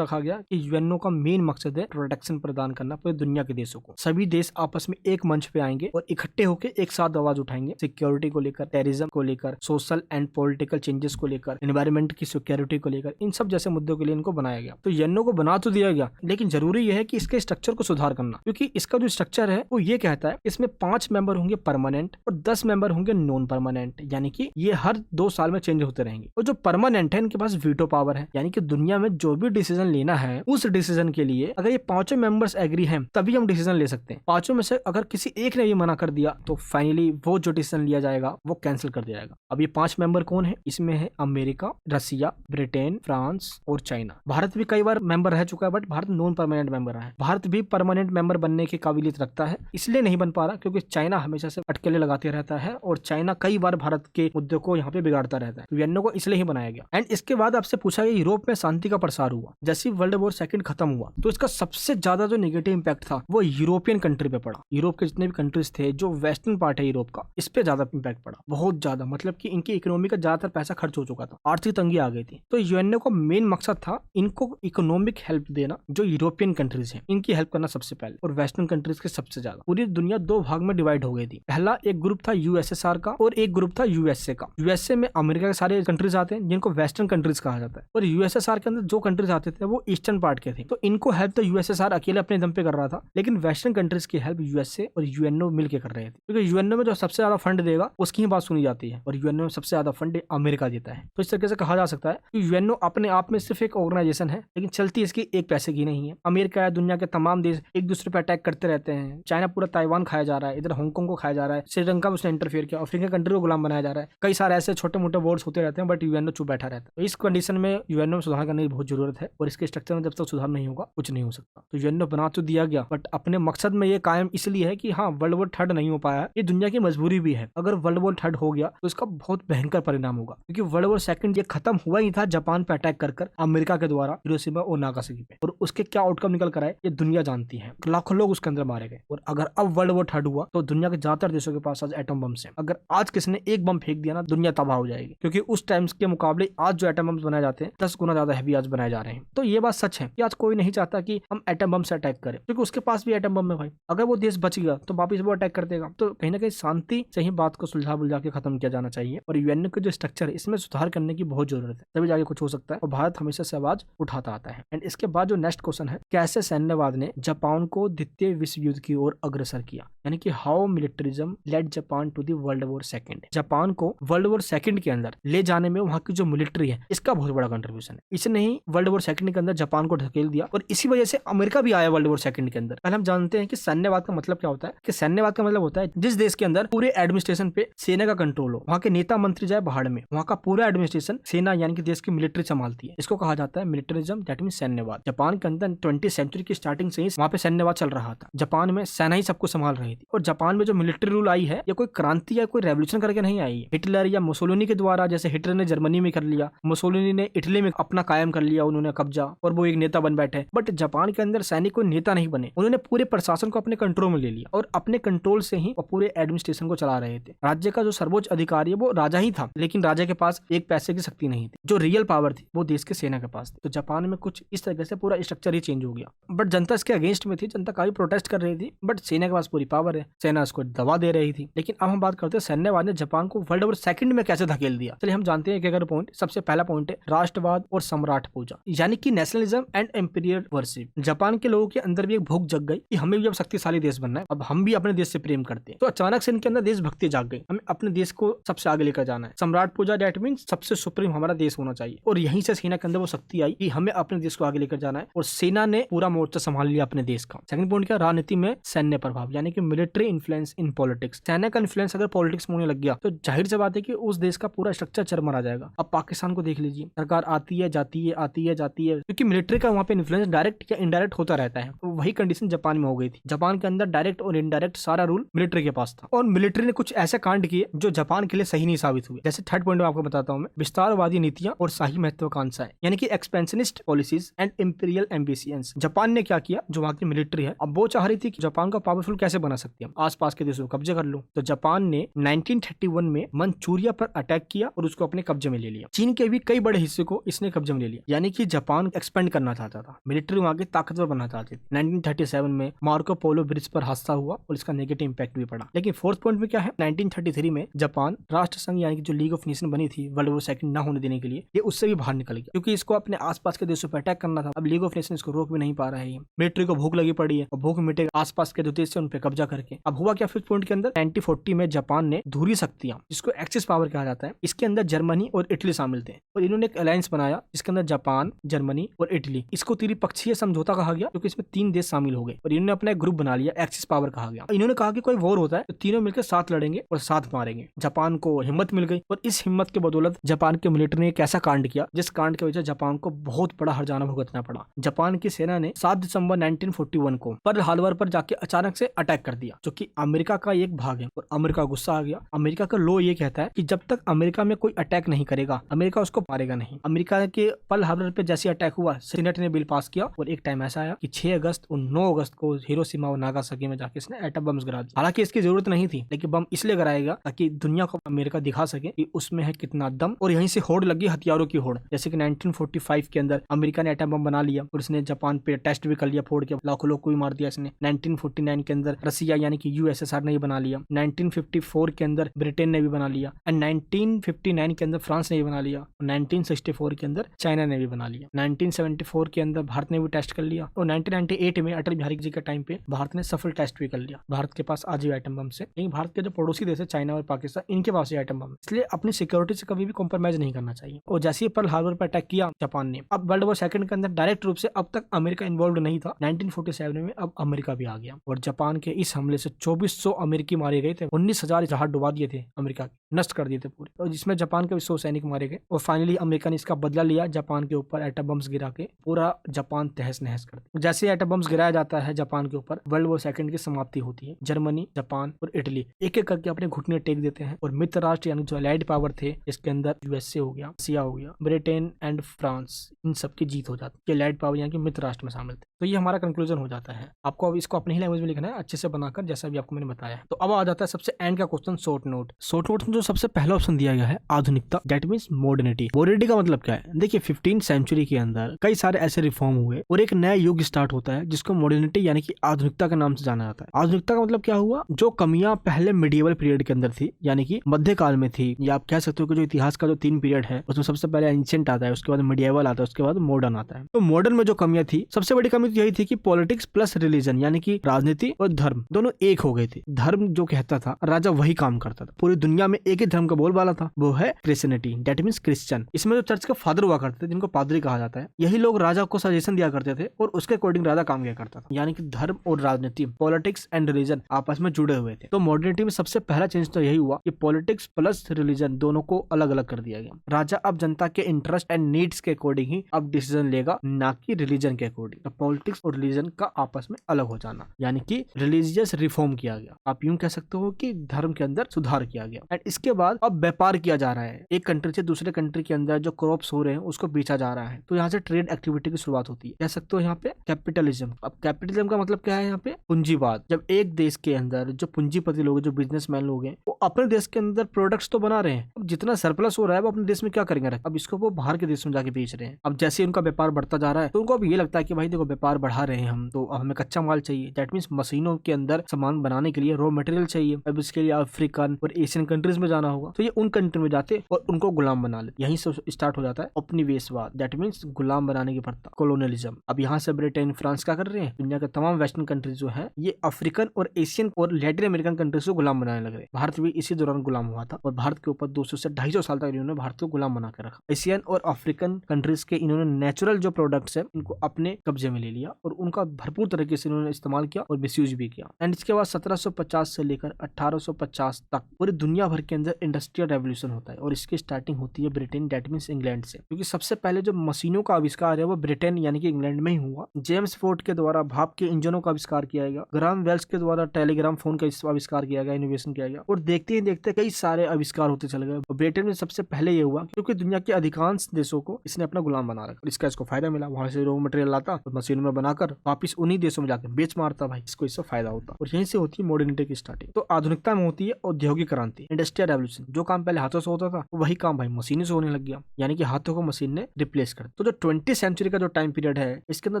रखा गया कि यूएनओ का मेन मकसद है प्रोटेक्शन प्रदान करना पूरी दुनिया के देशों को। सभी देश आपस में एक मंच पे आएंगे और इकट्ठे होकर एक साथ आवाज उठाएंगे, सिक्योरिटी को लेकर, टेररिज्म को लेकर, सोशल एंड पॉलिटिकल चेंजेस को लेकर, एनवायरमेंट की सिक्योरिटी को लेकर, इन सब जैसे मुद्दों के लिए इनको बनाया गया। तो यूएनओ को बना तो दिया गया, लेकिन जरूरी यह है कि इसके स्ट्रक्चर को सुधार करना, क्योंकि इसका जो स्ट्रक्चर है वो ये कहता है इसमें 5 मेंबर होंगे परमानेंट और 10 मेंबर होंगे नॉन परमानेंट, यानी कि ये हर 2 साल में चेंज होते रहेंगे। और जो परमानेंट है इनके पास वीटो पावर है, यानी कि दुनिया में जो भी डिसीजन लेना है उस डिसीजन के लिए अगर ये 5 मेंबर्स एग्री हैं तभी हम डिसीजन ले सकते हैं। 5 में से अगर किसी एक ने ये मना कर दिया तो फाइनली वो जो डिसीजन लिया जाएगा वो कैंसिल कर दिया जाएगा। अब ये 5 मेंबर कौन है? इसमें है अमेरिका, रशिया, ब्रिटेन, फ्रांस और चाइना। भारत भी कई बार मेंबर रह चुका है, but Bharat non permanent member रहा है। भारत भी परमानेंट मेंबर बनने की काबिलियत रखता है, इसलिए नहीं बन पा रहा क्योंकि चाइना हमेशा से अटकलें लगाते रहता है और चाइना कई बार भारत के मुद्दों को यहाँ पे बिगाड़ता रहता है। तो यूएनओ को इसलिए ही बनाया गया। एंड इसके बाद आपसे पूछा गया यूरोप में शांति का प्रसार हुआ। जैसे वर्ल्ड वॉर सेकंड खत्म हुआ तो इसका सबसे ज्यादा जो नेगेटिव इंपैक्ट था वो यूरोपियन कंट्री पे पड़ा। यूरोप के जितने भी कंट्रीज थे, जो वेस्टर्न पार्ट है यूरोप का, इस पे ज्यादा इंपैक्ट पड़ा, बहुत ज्यादा। मतलब कि इनकी इकोनॉमी का ज्यादातर पैसा खर्च हो चुका था, आर्थिक तंगी आ गई थी। तो यूएनओ का मेन मकसद था इनको इकोनॉमिक हेल्प देना, जो यूरोपियन कंट्रीज हैं इनकी हेल्प करना सबसे पहले, और वेस्टर्न कंट्रीज के सबसे ज्यादा। पूरी दुनिया 2 भाग में डिवाइड हो गई थी। पहला एक ग्रुप था यूएसएसआर का और एक ग्रुप था यूएसए का। यूएसए में अमेरिका के सारे कंट्रीज आते हैं जिनको वेस्टर्न कंट्रीज कहा जाता है, और यूएसएसआर के अंदर जो कंट्रीज आते थे वो ईस्टर्न पार्ट के थे। तो इनको हेल्प तो यूएसएसआर अकेले अपने दम पे कर रहा था, लेकिन वेस्टर्न कंट्रीज की हेल्प यूएसए और यूएनओ मिलकर कर रहे थे, क्योंकि यूएनओ में जो सबसे ज्यादा फंड देगा उसकी ही बात सुनी जाती है और यूएनओ में सबसे ज्यादा फंड अमेरिका देता है। तो इस तरीके से कहा जा सकता है कि यूएनओ अपने आप में सिर्फ एक ऑर्गेनाइजेशन है, लेकिन चलती इसकी एक पैसे की नहीं है। अमेरिका या दुनिया के तमाम देश एक दूसरे पर अटैक करते रहते हैं। चाइना पूरा ताइवान खाया जा रहा है, इधर हांगकांग को खाया जा रहा है, श्रीलंका में उसने इंटरफेयर किया, अफ्रीका कंट्री को गुलाम बनाया जा रहा है। कई सारे ऐसे छोटे मोटे वॉर्स होते रहते हैं, बट यूएनओ चुप बैठा रहता है। तो इस कंडीशन में यूएनओ में सुधार करने की बहुत जरूरत है, और इसके स्ट्रक्चर में जब तक सुधार नहीं होगा कुछ नहीं हो सकता। तो यूएनओ बना तो दिया गया, बट अपने मकसद में ये कायम इसलिए है कि हाँ, वर्ल्ड वॉर थर्ड नहीं हो पाया है, ये दुनिया की मजबूरी भी है। अगर वर्ल्ड वॉर थर्ड हो गया तो इसका बहुत भयंकर परिणाम होगा, क्योंकि वर्ल्ड वॉर सेकंड ये खत्म हुआ ही था जापान पे अटैक कर अमेरिका के द्वारा हिरोशिमा और नागासाकी पे, और उसके क्या आउटकम निकल कर आए ये दुनिया जानती है। लाखों लोग उसके अंदर मारे गए। और अगर अब वर्ल्ड वॉर थर्ड हुआ तो दुनिया के ज्यादातर देशों के पास आज एटम बम है। अगर आज किसी ने एक बम फेंक दिया ना, दुनिया तबाह हो जाएगी, क्योंकि उस टाइम के मुकाबले आज जो एटम बम बनाए जाते हैं 10 गुना ज्यादा हैवी आज बनाए जा रहे हैं। तो ये बात सच है कि आज कोई नहीं चाहता कि हम एटम बम से अटैक करें, क्योंकि उसके पास भी एटम बम है भाई। अगर वो देश बच गया तो वापिस वो अटैक कर देगा। तो कहीं ना कहीं शांति से ही बात को सुलझा बुलझा के खत्म किया जाना चाहिए, और यूएनओ का जो स्ट्रक्चर है इसमें सुधार करने की बहुत जरूरत है, तभी जाके कुछ हो सकता है। और भारत हमेशा से आवाज उठाता आता है। एंड इसके बाद जो नेक्स्ट क्वेश्चन है, कैसे सैन्यवाद ने जापान को द्वितीय विश्व युद्ध की ओर अग्रसर किया, यानी कि how militarism led Japan to the world war second. Japan को वर्ल्ड वॉर सेकंड के अंदर ले जाने में वहां की जो मिलिट्री है इसका बहुत बड़ा कंट्रीब्यूशन है। इसने ही वर्ल्ड वॉर सेकंड के अंदर जापान को ढकेल दिया, और इसी वजह से अमेरिका भी आया वर्ल्ड वॉर सेकंड के अंदर। पहले हम जानते हैं कि सैन्यवाद का मतलब क्या होता है। कि सैन्यवाद का मतलब होता है जिस देश के अंदर पूरे एडमिनिस्ट्रेशन पे सेना का कंट्रोल हो, वहां के नेता मंत्री जाए बाहर में, वहां का पूरा एडमिनिस्ट्रेशन सेना यानी कि देश की मिलिट्री संभालती है। इसको कहा जाता है मिलिटरिज्म, दैट मींस सैन्यवाद। जापान के अंदर 20वीं सेंचुरी की स्टार्टिंग से ही वहां पे सैन्यवाद चल रहा था। जापान में सेना ही सबको संभाल रही थी। थी। और जापान में जो मिलिट्री रूल आई है या कोई क्रांति या कोई रेवोल्यूशन करके नहीं आई है। हिटलर या मुसोलिनी के द्वारा, जैसे हिटलर ने जर्मनी में कर लिया, मुसोलिनी ने इटली में अपना कायम कर लिया, उन्होंने कब्जा, और वो एक नेता बन बैठे। बट जापान के अंदर सैनिक कोई नेता नहीं बने, उन्होंने पूरे प्रशासन को अपने कंट्रोल में ले लिया और अपने कंट्रोल से ही वो पूरे एडमिनिस्ट्रेशन को चला रहे थे। राज्य का जो सर्वोच्च अधिकारी है वो राजा ही था, लेकिन राजा के पास एक पैसे की शक्ति नहीं थी। जो रियल पावर थी वो देश के सेना के पास थी। तो जापान में कुछ इस तरीके से पूरा स्ट्रक्चर ही चेंज हो गया। बट जनता इसके अगेंस्ट में थी, जनता काफी प्रोटेस्ट कर रही थी, बट सेना के पास पूरी पावर है, सेना इसको दबा दे रही थी। लेकिन अब हम बात करते हैं सैन्यवाद ने जापान को वर्ल्ड वॉर सेकंड में कैसे धकेल दिया। चलिए हम जानते हैं एक पॉइंट। सबसे पहला पॉइंट है राष्ट्रवाद और सम्राट पूजा, यानी कि nationalism and Amperian worship. Japan के लोगों के अंदर भी एक भूख जग गई कि हमें भी अब शक्तिशाली देश बनना है, अब हम भी अपने देश से प्रेम करते हैं। तो अचानक से इनके अंदर देशभक्ति जाग गई, हमें अपने देश को सबसे आगे लेकर जाना है। सम्राट पूजा डेट मीन्स सबसे सुप्रीम हमारा देश होना चाहिए। और यहीं से सेना के अंदर वो शक्ति आई कि हमें अपने देश को आगे लेकर जाना है, और सेना ने पूरा मोर्चा संभाल लिया अपने देश का। सेकंड पॉइंट क्या, राजनीति में सैन्य प्रभाव, यानी कि मिलिट्री इन्फ्लुएंस इन पॉलिटिक्स। सेना का इन्फ्लुएंस अगर पॉलिटिक्स में होने लग गया तो जाहिर सी बात है कि उस देश का पूरा स्ट्रक्चर चरमरा जाएगा। अब पाकिस्तान को देख लीजिए, सरकार आती है जाती है, आती है जाती है, क्योंकि मिलिट्री का वहाँ पे इन्फ्लुएंस डायरेक्ट या इनडायरेक्ट होता रहता है। तो वही कंडीशन जापान में हो गई थी। जापान के अंदर डायरेक्ट और इनडायरेक्ट सारा रूल मिलिट्री के पास था, और मिलिट्री ने कुछ ऐसे कांड किए जो जापान के लिए सही नहीं साबित हुए। जैसे थर्ड पॉइंट में आपको बताता हूँ मैं, विस्तारवादी नीतियां और शाही महत्वाकांक्षाएं, यानी कि expansionist policies and imperial ambitions. Japan ने क्या किया, जो वहाँ की मिलिट्री है, अब वो चाह रही थी कि जापान को पावरफुल कैसे बना सकती है, आसपास के देशों को कब्जे कर लो। तो जापान ने 1931 में मंचूरिया पर अटैक किया और उसको अपने कब्जे में ले लिया। चीन के भी कई बड़े हिस्से को इसने कब्जे में ले लिया, यानी कि जापान एक्सपेंड करना चाहता था, मिलिट्री वहाँ की ताकतवर बनना चाहती थी। 1937 में मार्को पोलो ब्रिज पर हादसा हुआ और इसका नेगेटिव इंपैक्ट भी पड़ा। लेकिन फोर्थ पॉइंट में क्या है, 1933 में जापान राष्ट्र संघ यानी कि जो लीग ऑफ नेशन बनी थी वर्ल्ड वॉर सेकंड ना होने देने के लिए, ये उससे भी बाहर निकल गया, क्योंकि इसको अपने आसपास के देशों पर अटैक करना था। अब लीग ऑफ नेशन इसको रोक भी नहीं पा रहा है। मिलिट्री को भूख लगी पड़ी है और भूख मिटे आसपास के जो देश से उन पे कब्जा करके। अब हुआ क्या फिफ्थ पॉइंट के अंदर, 1940 में जापान ने धुरी शक्तियां, जिसको एक्सिस पावर कहा जाता है, इसके अंदर जर्मनी और इटली शामिल थे, और इन्होंने एक अलायंस बनाया जिसके अंदर जापान, जर्मनी और इटली। इसको त्रिपक्षीय समझौता कहा गया, क्योंकि इसमें 3 देश शामिल हो गए और इन्होंने अपना एक ग्रुप बना लिया, एक्सिस पावर कहा गया। इन्होंने कहा कि कोई वॉर होता है तो तीनों मिलकर साथ लड़ेंगे और साथ मारेंगे। जापान को हिम्मत मिल गई, और इस हिम्मत के बदौलत जापान के मिलिट्री ने एक ऐसा कांड किया जिस कांड की वजह से जापान को बहुत बड़ा हर्जाना भुगतना पड़ा। जापान की सेना ने 7 दिसंबर 1941 को पर्ल हार्बर पर जाके अचानक से अटैक कर दिया, जो कि अमेरिका का एक भाग है, और अमेरिका गुस्सा आ गया। अमेरिका का लॉ ये कहता है कि जब तक अमेरिका में कोई अटैक नहीं करेगा, अमेरिका उसको मारेगा नहीं। अमेरिका के पर्ल हार्बर पे जैसे अटैक हुआ, सीनेट ने बिल पास किया, और एक टाइम ऐसा आया कि 6 अगस्त और 9 अगस्त को हिरोशिमा और नागासाकी में जाके इसने एटम बम्स गिरा दिया। हालांकि इसकी जरूरत नहीं थी, लेकिन बम इसलिए गिराएगा ताकि दुनिया को अमेरिका दिखा सके कि उसमें है कितना दम, और यहीं से होड़ लगी हथियारों की होड़। जैसे कि 1945 के अंदर अमेरिका ने एटम बम बना लिया और इसने जापान पे टेस्ट भी कर लिया, फोड़ के लाखों लोग को भी मार दिया इसने। 1949 के अंदर रसिया यानी कि यूएसएसआर ने भी बना लिया। 1954 के अंदर ब्रिटेन ने भी बना लिया, एंड 1959 के अंदर फ्रांस ने भी बना लिया, और 1964 के अंदर चाइना ने भी बना लिया। 1974 के अंदर भारत ने भी टेस्ट कर लिया, और 1998 में अटल बिहारी जी के टाइम पे भारत ने सफल टेस्ट भी कर लिया। भारत के पास आज भी एटम बम से, लेकिन भारत के जो पड़ोसी देश है चाइना और पाकिस्तान, इनके पास ही एटम बम, इसलिए अपनी सिक्योरिटी से कभी भी कॉम्प्रोमाइज नहीं करना चाहिए। और जैसे ही पर्ल हार्बर पर अटैक किया जापान ने, अब वर्ल्ड वॉर सेकंड के अंदर डायरेक्ट रूप से अब तक अमेरिका इन्वॉल्व नहीं था। 1947 में अब अमेरिका भी आ गया, और जापान के इस हमले से 2400 अमेरिकी मारे गए थे, 19,000 जहाज डुबा दिए थे अमेरिका के, नष्ट कर दिए थे पूरे, और जिसमें जापान के 100 सैनिक मारे गए। और फाइनली अमेरिका ने इसका बदला लिया, जापान के ऊपर एटम बम्स गिरा के पूरा जापान तहस नहस कर दिया। जैसे एटम बम्स गिराया जाता है जापान के ऊपर, वर्ल्ड वॉर सेकंड की समाप्ति होती है। जर्मनी, जापान और इटली एक एक करके अपने घुटने टेक देते हैं, और मित्र राष्ट्र यानी जो अलाइड पावर थे, इसके अंदर यूएसए हो गया, रसिया हो गया, ब्रिटेन एंड फ्रांस, इन सबकी जीत हो जाती है। अलाइड पावर यानी कि मित्र राष्ट्र में शामिल थे। तो ये हमारा कंक्लूजन हो जाता है। आपको अब इसको अपनी ही लैंग्वेज में लिखना है, अच्छे से बनाकर, जैसा भी आपको मैंने बताया है। तो अब आ जाता है सबसे एंड का question, short note. Short note में जो सबसे पहला ऑप्शन दिया गया है आधुनिकता, दैट मींस मॉडर्निटी। मॉडर्निटी का मतलब क्या है, देखिए 15th सेंचुरी के अंदर कई सारे ऐसे रिफॉर्म हुए और एक नया युग स्टार्ट होता है जिसको मॉडर्निटी यानी कि आधुनिकता के नाम से जाना जाता है। आधुनिकता का मतलब क्या हुआ, जो कमियां पहले मिडिवल पीरियड के अंदर थी, यानी कि मध्यकाल में थी, या आप कह सकते हो कि जो इतिहास का जो 3 पीरियड है उसमें सबसे पहले एंशिएंट आता है, उसके बाद मिडिवल आता है, उसके बाद मॉडर्न आता है। तो मॉडर्न में जो कमियां थी, सबसे बड़ी कमी तो यही थी कि पॉलिटिक्स प्लस रिलीजन यानी कि राजनीति और धर्म दोनों एक हो गए थे। धर्म जो कहता था राजा वही काम करता था, पूरी दुनिया में एक ही धर्म का बोलबाला था, वो है क्रिश्चियनिटी, दैट मींस क्रिश्चियन। इसमें जो चर्च के फादर हुआ करते थे, जिनको पादरी कहा जाता है, यही लोग राजा को सजेशन दिया करते थे और उसके अकॉर्डिंग राजा काम किया करता था। यानी कि धर्म और राजनीति, पॉलिटिक्स एंड रिलीजन आपस में जुड़े हुए थे। तो मॉडर्निटी में सबसे पहला चेंज तो यही हुआ कि पॉलिटिक्स प्लस रिलीजन दोनों को अलग अलग कर दिया गया। राजा अब जनता के इंटरेस्ट एंड नीड्स के अकॉर्डिंग ही अब डिसीजन लेगा, ना कि रिलीजन के अकॉर्डिंग। तो पॉलिटिक्स और रिलीजन का आपस में अलग हो जाना, यानी कि रिलीजियस रिफॉर्म किया गया। आप यूं कह सकते हो कि धर्म के अंदर सुधार किया गया। एंड इसके बाद अब व्यापार किया जा रहा है, एक कंट्री से दूसरे कंट्री के अंदर जो क्रॉप्स हो रहे हैं उसको बेचा जा रहा है। तो यहाँ से ट्रेड एक्टिविटी की शुरुआत होती है। कह सकते हो यहाँ पे कैपिटलिज्म। अब कैपिटलिज्म का मतलब क्या है यहाँ पे? पूंजीवाद। जब एक देश के अंदर जो पूंजीपति लोग, जो बिजनेसमैन लोग हैं, वो अपने देश के अंदर प्रोडक्ट्स तो बना रहे हैं, अब जितना सरप्लस हो रहा है वो अपने देश में क्या करेंगे, अब इसको वो बाहर के देश में जाके बेच रहे हैं। अब जैसे उनका व्यापार बढ़ता जा रहा है तो उनको अब ये लगता है कि भाई देखो व्यापार बढ़ा रहे हैं हम, तो अब हमें कच्चा माल चाहिए। दैट मीन्स मशीनों के अंदर सामान बनाने के लिए रॉ मटेरियल चाहिए। अब इसके लिए अफ्रीकन और एशियन कंट्रीज में जाना होगा, तो ये उन कंट्री में जाते और उनको गुलाम बना लेते। यहीं से स्टार्ट हो जाता है उपनिवेशवाद। दैट मीन्स गुलाम बनाने की प्रथा, कोलोनियलिज्म। अब यहाँ से ब्रिटेन, फ्रांस क्या कर रहे हैं? दुनिया के तमाम वेस्टर्न कंट्रीज जो है ये अफ्रीकन और एशियन और लैटिन अमेरिकन कंट्रीज को गुलाम बनाने लग रहे हैं। भारत भी इसी दौरान गुलाम हुआ था और भारत के ऊपर 200 से 250 साल तक इन्होंने भारत को गुलाम बना के रखा। एशियन और अफ्रीकन कंट्रीज के इन्होंने नेचुरल जो प्रोडक्ट्स है इनको अपने कब्जे में ले लिया और उनका भरपूर तरीके से इन्होंने इस्तेमाल किया और मिसयूज भी किया। एंड इसके बाद 1750 से लेकर 1850 तक पूरी दुनिया भर के अंदर इंडस्ट्रियल रेवोल्यूशन होता है और इसकी स्टार्टिंग होती है ब्रिटेन, दैट मीन्स इंग्लैंड से, क्योंकि सबसे पहले जो मशीनों का आविष्कार है वो ब्रिटेन यानी कि इंग्लैंड में ही हुआ। जेम्स फोर्ड के द्वारा भाप के इंजनों का आविष्कार किया गया। ग्राहम वेल्स के द्वारा टेलीग्राम फोन का आविष्कार किया गया, इनोवेशन किया गया और देखते ही देखते कई सारे आविष्कार होते चले गए। ब्रिटेन में सबसे पहले ये हुआ क्योंकि दुनिया के अधिकांश देशों को इसने अपना गुलाम बना रखा। इसको फायदा मिला, वहां से रॉ मटेरियल लाता और मशीनों में बनाकर वापिस उन्हीं देशों में जाकर बेच मारता भाई, इसको इससे फायदा होता। और यहीं से होती है मॉडर्निटी की स्टार्टिंग। तो आधुनिकता में होती है औद्योगिक क्रांति, इंडस्ट्रियल रेवोल्यूशन। जो काम पहले हाथों से होता था वही काम भाई मशीनों से होने लग गया, यानी कि हाथों को मशीन ने रिप्लेस कर। तो जो 20वीं सेंचुरी का जो टाइम पीरियड है इसके अंदर